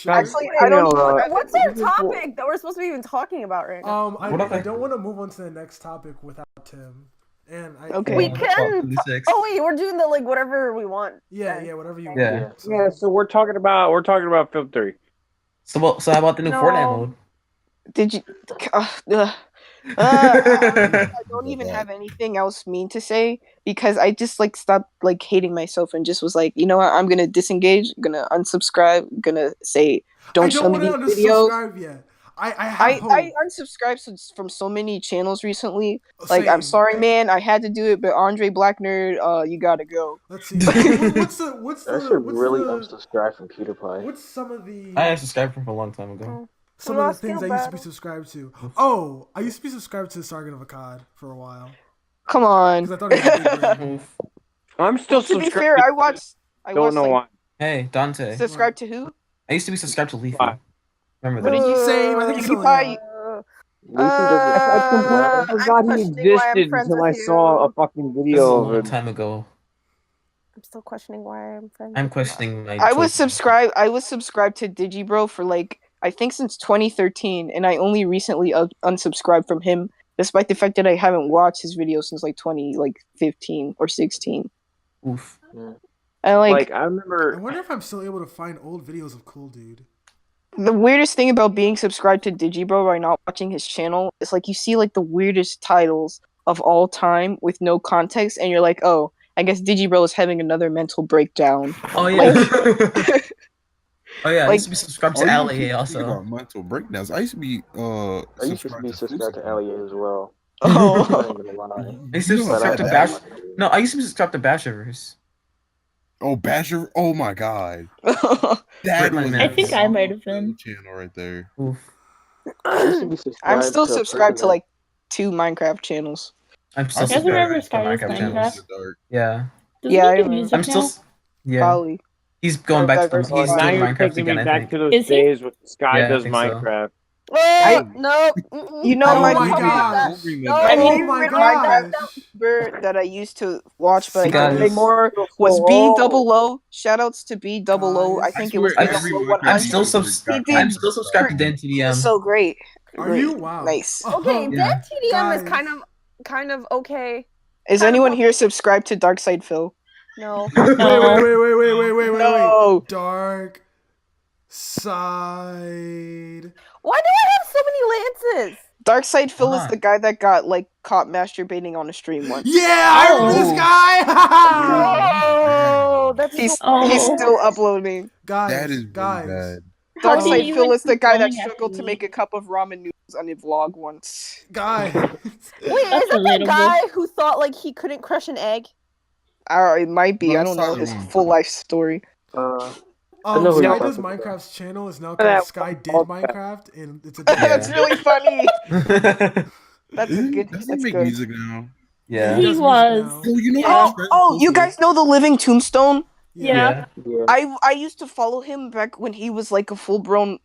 Actually, I don't even. What's our topic that we're supposed to be even talking about right now? I don't want to move on to the next topic without Tim. And Okay. We can. 56. Oh wait, we're doing the like whatever we want. Yeah, whatever you Yeah. want. Yeah, so we're talking about Film 3. So how about the new No. Fortnite mode? Did you? I don't even have anything else mean to say because I just like stopped like hating myself and just was like, you know what? I'm gonna disengage. I'm gonna unsubscribe. I'm gonna say don't show me these videos. Unsubscribe yet. I have hope. I unsubscribed from so many channels recently. Like, I'm Same. sorry, man, I had to do it, but Andre Black Nerd, you gotta go. Let's see. What's I should really unsubscribe from PewDiePie. What's some of the I subscribed from a long time ago. some of the things I used to be subscribed to? Oh, I used to be subscribed to Sargon of Akkad for a while. Come on. Because I thought it was a big brain. I'm still To be subscribed. fair, I watched Don't know like, why. Hey, Dante. subscribe to who? I used to be subscribed to Leafy. Why? Remember What that? did you Same, I think it's still PewDiePie? I forgot he questioning why I'm existed friends until with I saw you. a fucking This is a video long of him. time ago. I'm still questioning why I'm friends. I'm with you. questioning my I was choices. subscribed to Digibro for like I think since 2013, and I only recently unsubscribed from him, despite the fact that I haven't watched his videos since like 2015 or 16. Oof. And like I remember. I wonder if I'm still able to find old videos of Cool Dude. the weirdest thing about being subscribed to Digibro by not watching his channel is like you see like the weirdest titles of all time with no context, and you're like, oh, I guess Digibro is having another mental breakdown. Oh yeah. Oh yeah, I Like- used to be subscribed to Oh, you Allie keep speaking also. about mental breakdowns. I used to be I used to be subscribed to Fusuki. Allie as well. Oh. I'm not gonna lie. I used to You know subscribe to about Bash. that? No, I used to be subscribed to Bashiverse. Oh, Basher! Oh my God, Great that money was man. I think I might have a been. channel right there. Oof. I used to be I'm subscribed still to a subscribed to person like 2 Minecraft channels. I'm still I You guys remember subscribed to Sky's Minecraft channels. Minecraft? Yeah. Doesn't Yeah, I he do remember. music I'm still. now? Yeah. Probably. He's going Gotta back to diversify. he's Now doing you're Minecraft taking me again, I back think. to those Is he? days when Sky Yeah, I does think so. Minecraft. Oh, no. Mm-mm. You know, I don't my wanna my talk about God. that. Don't No. My Oh favorite my Minecraft gosh. YouTuber that I used to watch, but I Guys. don't anymore, was B Double O. Shoutouts to B Double O. I Guys. think I it was swear B every Double O Minecraft I'm 100. still YouTuber got He I'm did still subscribed to Dan He was TDM. so great. Are Great. you? Wow. Nice. Okay, Oh, Dan Yeah. TDM is Guys. kind of okay. Is Kinda anyone fun. here subscribed to Darkside Phil? No. Wait, No. wait. No. Dark side. Why do I have so many lances? Darkside Phil Why is not? the guy that got like caught masturbating on a stream once. Yeah, I remember this Oh. guy. Oh, that's He's so he's Oh. still uploading. Guys, That is really guys. bad. How Um, can Darkside you Phil even is the keep guy that going after struggled to me? make a cup of ramen noodles on a vlog once. Guys. Wait, That's is that the relatable. guy who thought like he couldn't crush an egg? It might be. No, I don't know his sorry. full life story. I know who you're Sky Does talking about. Minecraft's channel is now That called Sky Did all- Minecraft, and it's a That's Yeah. really funny. That's a good. Doesn't he That's make good. music now? Yeah. He He does music was. now. Oh, you know Yeah. what? Oh, you guys know the Living Tombstone? Yeah. Yeah. I used to follow him back when he was like a full blown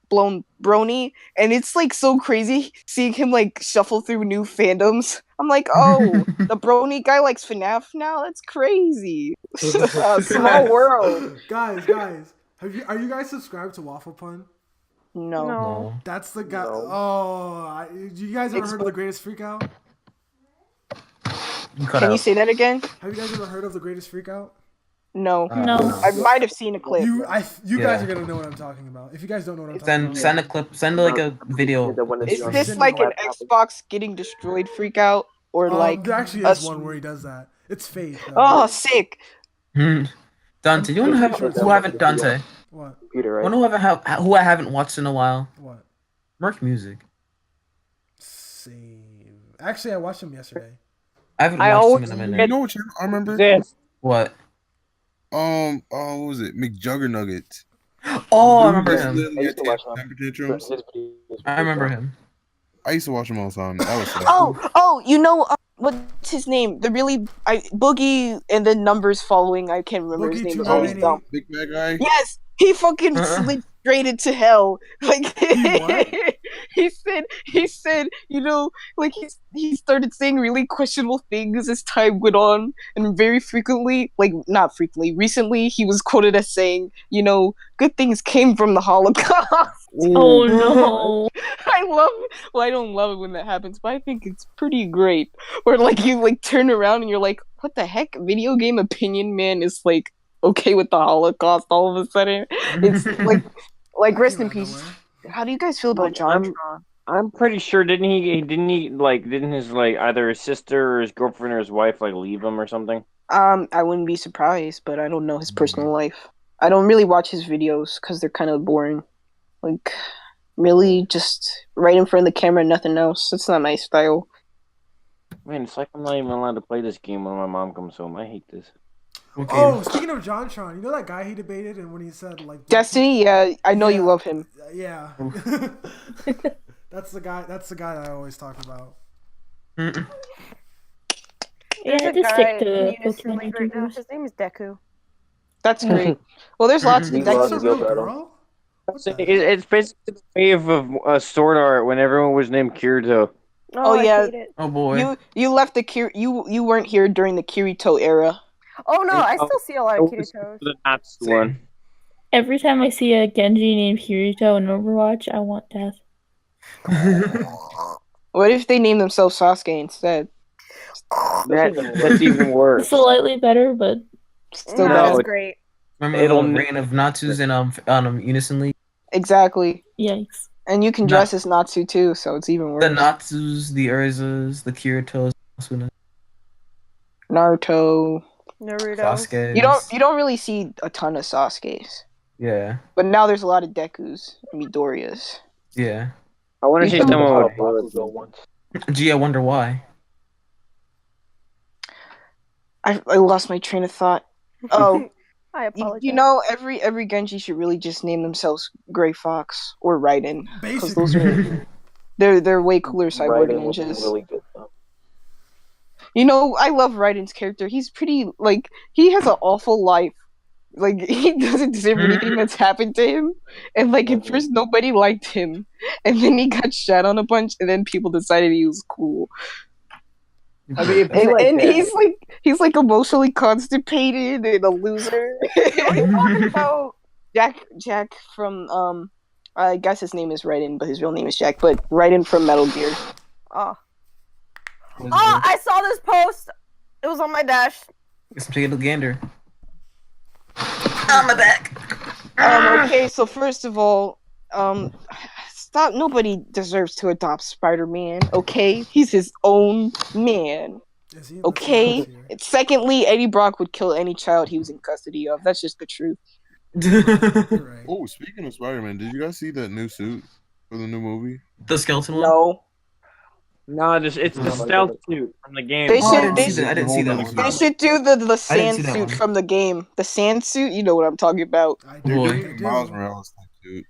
brony, and it's like so crazy seeing him like shuffle through new fandoms. I'm like, oh, the brony guy likes FNAF now. That's crazy. Small world. Guys, are you guys subscribed to Waffle Pun? No. No. That's the guy. No. Oh, you guys ever heard of the Greatest Freakout? You cut Can you out. say that again? Have you guys ever heard of the Greatest Freakout? No. No. I might have seen a clip. You guys Yeah. are gonna know what I'm talking about. If you guys don't know what I'm talking Send about, send a clip. Send like a video. Is Sorry. this like an Xbox getting destroyed freak out? Or like there actually a is s- one where he does that. It's fake. though. Oh, sick. Dante, you wanna have who haven't Dante? What? Computer, right? Wanna who I haven't watched in a while? What? Merc Music. Same. Actually, I watched him yesterday. I haven't I watched him always in a You minute. know what channel I remember? This. What? Oh, what was it? McJuggernuggets. Oh, I Dude remember just him. literally I used had to watch temper tantrums. His videos were I remember him. I used to watch them all the time. That was sad. Oh, you know what's his name? The really Boogie and then numbers following. I can't remember his Boogie name. It's always 298. dumb. Big bad guy. Yes, he fucking Uh-uh. slid straight into hell. Like what? he said, you know, like he started saying really questionable things as time went on, and very frequently, like not frequently, recently he was quoted as saying, you know, good things came from the Holocaust. Oh no. I don't love it when that happens, but I think it's pretty great. Or like you like turn around and you're like, what the heck? Video game opinion man is like okay with the Holocaust all of a sudden. It's like rest in peace. How do you guys feel about John? I'm pretty sure didn't his like either his sister or his girlfriend or his wife like leave him or something? I wouldn't be surprised, but I don't know his personal life. I don't really watch his videos because they're kind of boring. Like, really, just right in front of the camera, nothing else. It's not my style. Man, it's like I'm not even allowed to play this game when my mom comes home. I hate this. Okay. Oh, speaking of JonTron, you know that guy he debated, and when he said like Destiny, yeah, I know you Yeah. love him. Yeah. That's the guy that I always talk about. Mm-mm. Yeah, There's I a just guy stick to in Unison Pokemon League right now. YouTubers. His name is Deku. That's great. Well, there's lots of We Is love this a decks. Yo real Battle. girl? What It's, the- it's basically the wave of sword art when everyone was named Kirito. Oh, I yeah. hate it. Oh boy. You left the you weren't here during the Kirito era. Oh no, I Oh, still see a lot of Kiritos. The Natsu one. Every time I see a Genji named Kirito in Overwatch, I want death. What if they name themselves Sasuke instead? That's even worse. Slightly better, but Still No, bad. That's it- great. Remember It'll the n- reign of Natsus in Unison League? Exactly. yikes. And you can No. dress as Natsu too, so it's even The worse. Natsus, the Urzas, the Kiritos, Naruto. Naruto. Sasuke. You don't really see a ton of Sasuke's. Yeah. But now there's a lot of Dekus and Midoriyas. Yeah. I want to see You someone saw with Bakugo once. Gee, I wonder why. I lost my train of thought. Oh, I apologize. you know, every Genji should really just name themselves Gray Fox or Raiden, because those are they're way cooler cyborg Raiden was ninjas. really good though. You know, I love Raiden's character. He's pretty like he has an awful life. Like he doesn't deserve anything that's happened to him. And like at first nobody liked him, and then he got shot on a bunch, and then people decided he was cool. I mean, it'd be And, like and that. he's like emotionally constipated and a loser. What are you talking about? Jack from I guess his name is Raiden, but his real name is Jack. But Raiden from Metal Gear. Oh. Oh, I saw this post. It was on my dash. Let's take a little gander. On my back. Okay, so first of all, stop. Nobody deserves to adopt Spider-Man. Okay, he's his own man. Okay. Secondly, Eddie Brock would kill any child he was in custody of. That's just the truth. Oh, speaking of Spider-Man, did you guys see that new suit for the new movie? The skeleton one? No. No, it's the stealth suit from the game. They should. I didn't see that one. They should do the sand see that suit one. from the game. The sand suit. You know what I'm talking about. They're Boy. doing Miles Morales type suit.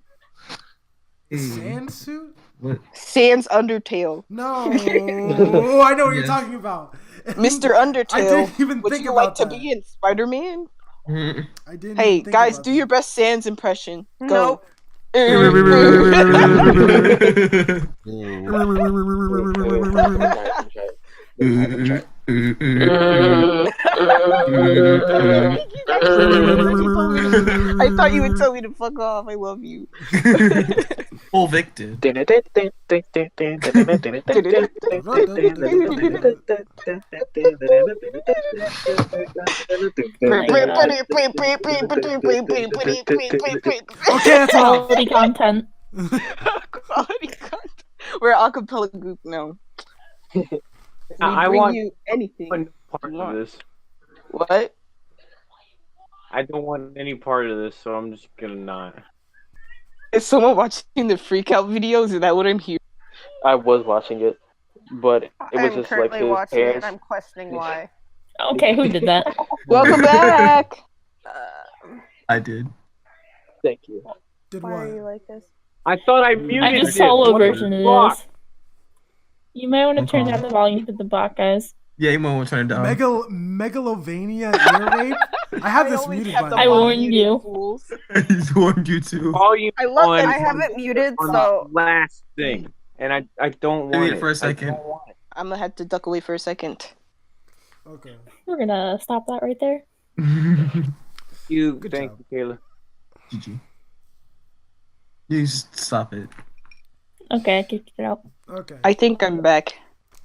Sand suit? What? Sans Undertale. No, I know what you're Yes. talking about. Mr. Undertale. I didn't even would think you about like to that. be in Spider-Man? I didn't. Hey, even think guys, about do that. your best Sans impression. Go. Nope. I thought you would tell me to fuck off. I love you. Full Victor. Okay, that's enough. Quality content. Quality content. We're an acapella group now. I bring want you anything. one part of this. What? I don't want any part of this, so I'm just gonna not. Is someone watching the freak out videos? Is that what I'm hearing? I was watching it, but it was I'm just like currently his watching it, and parents. I'm questioning why. Okay, who did that? Welcome back. I did. Thank you. Did Why are you what? like this? I thought I muted I it. just solo What the version of fuck? this. You might want to turn down the volume for the bot, guys. Yeah, you might want to turn it down. Megalovania ear rape? I have this muted by the I way. warned you. Fools. He's warned you too. Volume I love on, that. I have it muted, on so the last thing, and I don't want Wait it for a I second. don't want it. I'm gonna have to duck away for a second. Okay. We're gonna stop that right there. You Good thank job. you, Kayla. GG. You just stop it. Okay, I kicked it out. Okay. I think I'm back.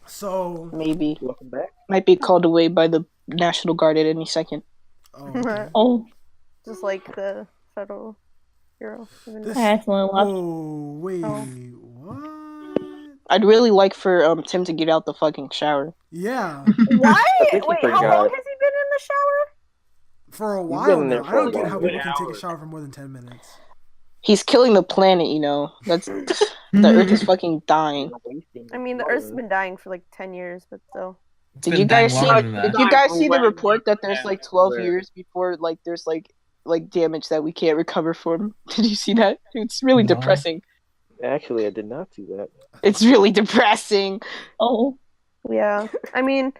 So. Maybe. Welcome back. Might be called away by the National Guard at any second. Oh, okay. Oh, just like the federal bureau. This- I accidentally left. Oh wait, Oh. what? I'd really like for Tim to get out the fucking shower. Yeah, Why? think he Wait, how forgot. long has he been in the shower? for a been while in there now. I for a don't get how while. people can take a Hours. shower for more than 10 minutes. He's killing the planet, you know. That's the Earth is fucking dying. I mean, the Earth's been dying for like 10 years, but still. It's Did been you guys dying see? longer than that. Did you guys see the Dying report that there's like 12 everywhere. years before like there's like damage that we can't recover from? Did you see that? It's really No. depressing. Actually, I did not see that. It's really depressing. Oh, Yeah. I mean,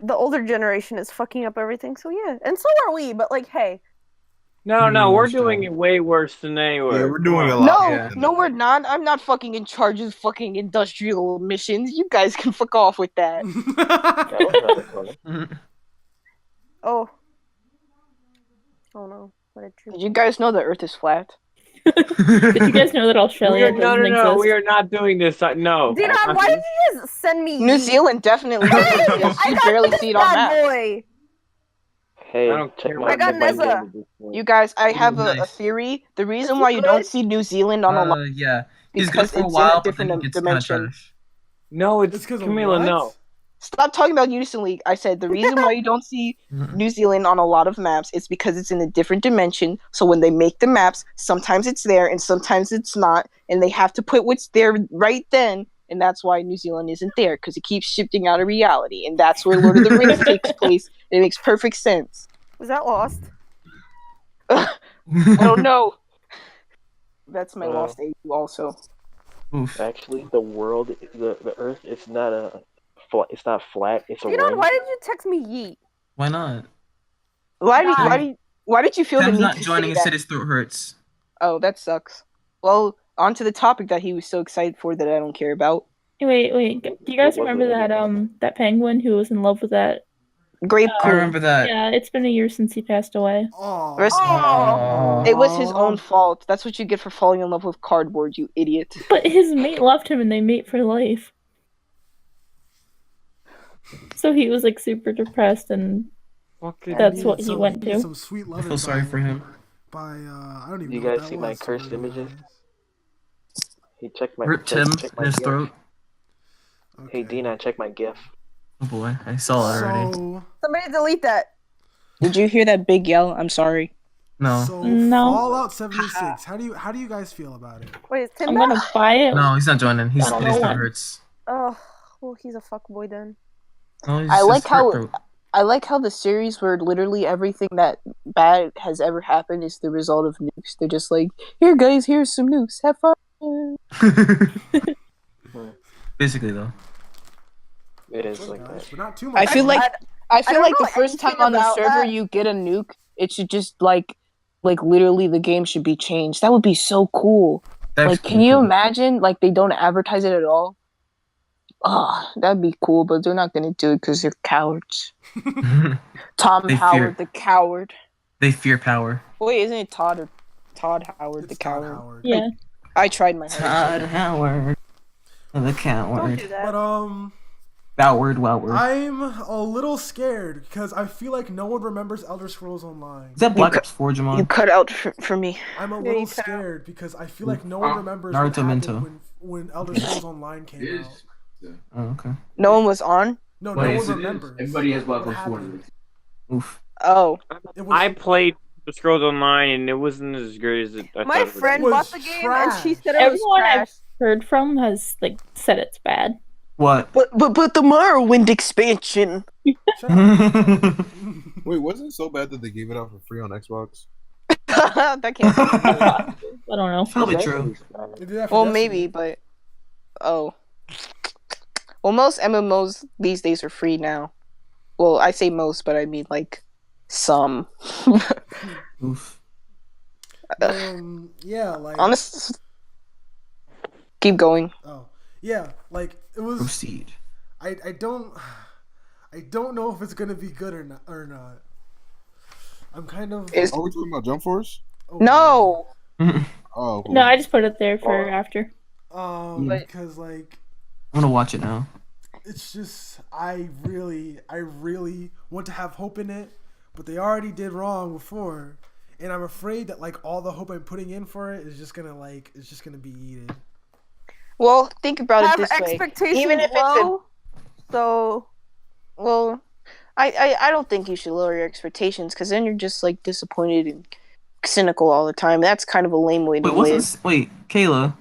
the older generation is fucking up everything, so yeah. And so are we, but like, hey. No, we're Stop. doing it way worse than they were. Yeah, we're doing a Come lot. on. No, yeah. no, we're not. I'm not fucking in charge of fucking industrial emissions. You guys can fuck off with that. That was rather funny. Oh. Oh no. What a truth. Did you guys know the Earth is flat? did you guys know that Australia No, doesn't exist? we are not doing this. No. Dinan, why did you just send me New Zealand definitely doesn't exist. I You got barely this see it on bad maps. boy. Hey, I don't check care my what I got my Nessa. game at this point. You guys, I have a Nice. theory. The reason why you don't see New Zealand on a map Yeah. He's good because for a it's while, in a but then different he gets kinda dimension. trash. No, it's It's because of Camila. what? No. Stop talking about Unison League. I said the reason why you don't see New Zealand on a lot of maps is because it's in a different dimension. So when they make the maps, sometimes it's there and sometimes it's not, and they have to put what's there right then. And that's why New Zealand isn't there, because it keeps shifting out of reality, and that's where Lord of the Rings takes place. It makes perfect sense. Was that lost? I don't know. That's my lost AU also. Oof. Actually, the world, the Earth, it's not flat. It's a You know, ring. why did you text me yeet? Why not? Why did you feel the Tim's need not to joining say and said that? his throat hurts. Oh, that sucks. Well, on to the topic that he was so excited for that I don't care about. Wait. Do you guys remember that that penguin who was in love with that? Grape I remember that. Yeah, it's been a year since he passed away. It was his own fault. That's what you get for falling in love with cardboard, you idiot. But his mate loved him and they mate for life. So he was like super depressed and that's what he went to. Some sweet love. I feel sorry for him. I don't even You know what guys that see my was, cursed to be images? honest. He checked my Rip Tim check in my his GIF. throat. Hey Dina, check my GIF. Oh boy, I saw it already. Somebody delete that. Did you hear that big yell? I'm sorry. No. So No. Fallout 76. How do you guys feel about it? Wait, is Tim I'm back? gonna buy it. No, he's not joining. His I don't throat know. hurts. Oh, well, he's a fuckboy then. No, he's I just like how throat. I like how the series where literally everything that bad has ever happened is the result of nukes. They're just like, here guys, here's some nukes. Have fun. Basically though. It is like that. But not too much. I feel like don't like the know first time anything on the about server that. you get a nuke, it should just like literally the game should be changed. That would be so cool. That's like, can you imagine? Like, they don't advertise it at all. Oh, that'd be cool, but they're not gonna do it because they're cowards. Tom They Howard, fear- the coward. They fear power. Wait, isn't it Todd Howard, the Todd coward? Howard. Yeah. I tried my Todd Howard. The coward. Don't do that. But Woward. I'm a little scared because I feel like no one remembers Elder Scrolls Online. Is that Black Ops 4, Jamon? You cut out for me. I'm a Yeah, little you cut out. scared because I feel like no one remembers what Naruto happened Minto. when Elder Scrolls Online came out. Oh, okay. No one was on. No Wait, one yes, it is. remembers. Everybody has Black what Ops 4. happened. Oof. Oh, It was, I played the Scrolls Online and it wasn't as good as I My thought it would friend was bought the game and she said it was Everyone trash. I've heard from has like said it's bad. What? but the Morrowind expansion. Shut up. Wait, wasn't it so bad that they gave it out for free on Xbox? That can't. I don't know. Probably true. They did that for Well, Destiny. maybe, but oh. Well, most MMOs these days are free now. Well, I say most, but I mean like some. Oof. Yeah, like Honest. Keep going. oh yeah, like it was. Proceed. I don't know if it's gonna be good or not. I'm kind of. Are we talking about Jump Force? oh, No. Oh, cool. No, I just put it there for after. Because like I'm gonna watch it now. it's just I really want to have hope in it, but they already did wrong before, and I'm afraid that like all the hope I'm putting in for it is just gonna be eaten. Well, think about Have it this way. expectations Even if it's low, so well, I don't think you should lower your expectations because then you're just like disappointed and cynical all the time. That's kind of a lame way to live. Wait, Kayla.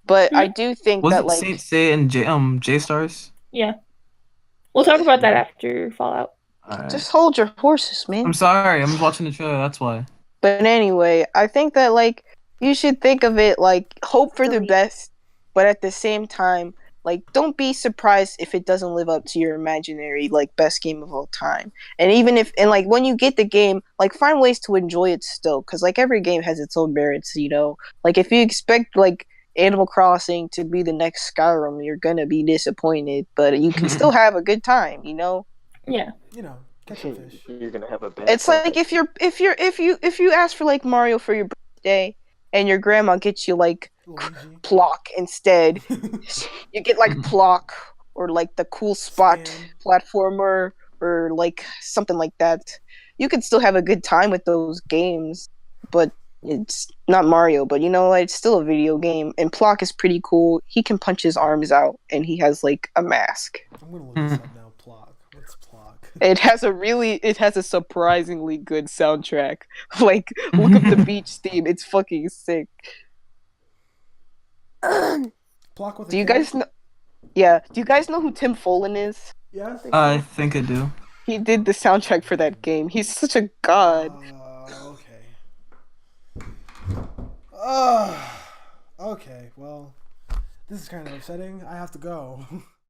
But I do think that Wasn't like Saint Seiya and J Stars? Yeah. We'll talk about that after Fallout. Alright. just hold your horses, man. I'm sorry, I'm watching the trailer, that's why. But anyway, I think that like you should think of it like hope for the best, but at the same time, like don't be surprised if it doesn't live up to your imaginary like best game of all time. And even if like when you get the game, like find ways to enjoy it still, because like every game has its own merits, you know. Like if you expect like Animal Crossing to be the next Skyrim, you're gonna be disappointed, but you can still have a good time, you know. Yeah. You know, catch a fish. You're gonna have a bad. It's like if you ask for like Mario for your birthday and your grandma gets you like Luigi. Plock instead, you get like Plock or like the cool spot Spam. platformer or like something like that. You could still have a good time with those games, but It's not Mario, but you know what? It's still a video game. And Plock is pretty cool. He can punch his arms out, and he has like a mask. I'm gonna look this up now. Plock. What's Plock? It has a surprisingly good soundtrack. Like, look up the beach theme. It's fucking sick. Plock with a Do you K? guys know? Yeah. Do you guys know who Tim Follin is? Yeah. I think I do. He did the soundtrack for that game. He's such a god. Okay. Okay. Well, this is kind of upsetting. I have to go.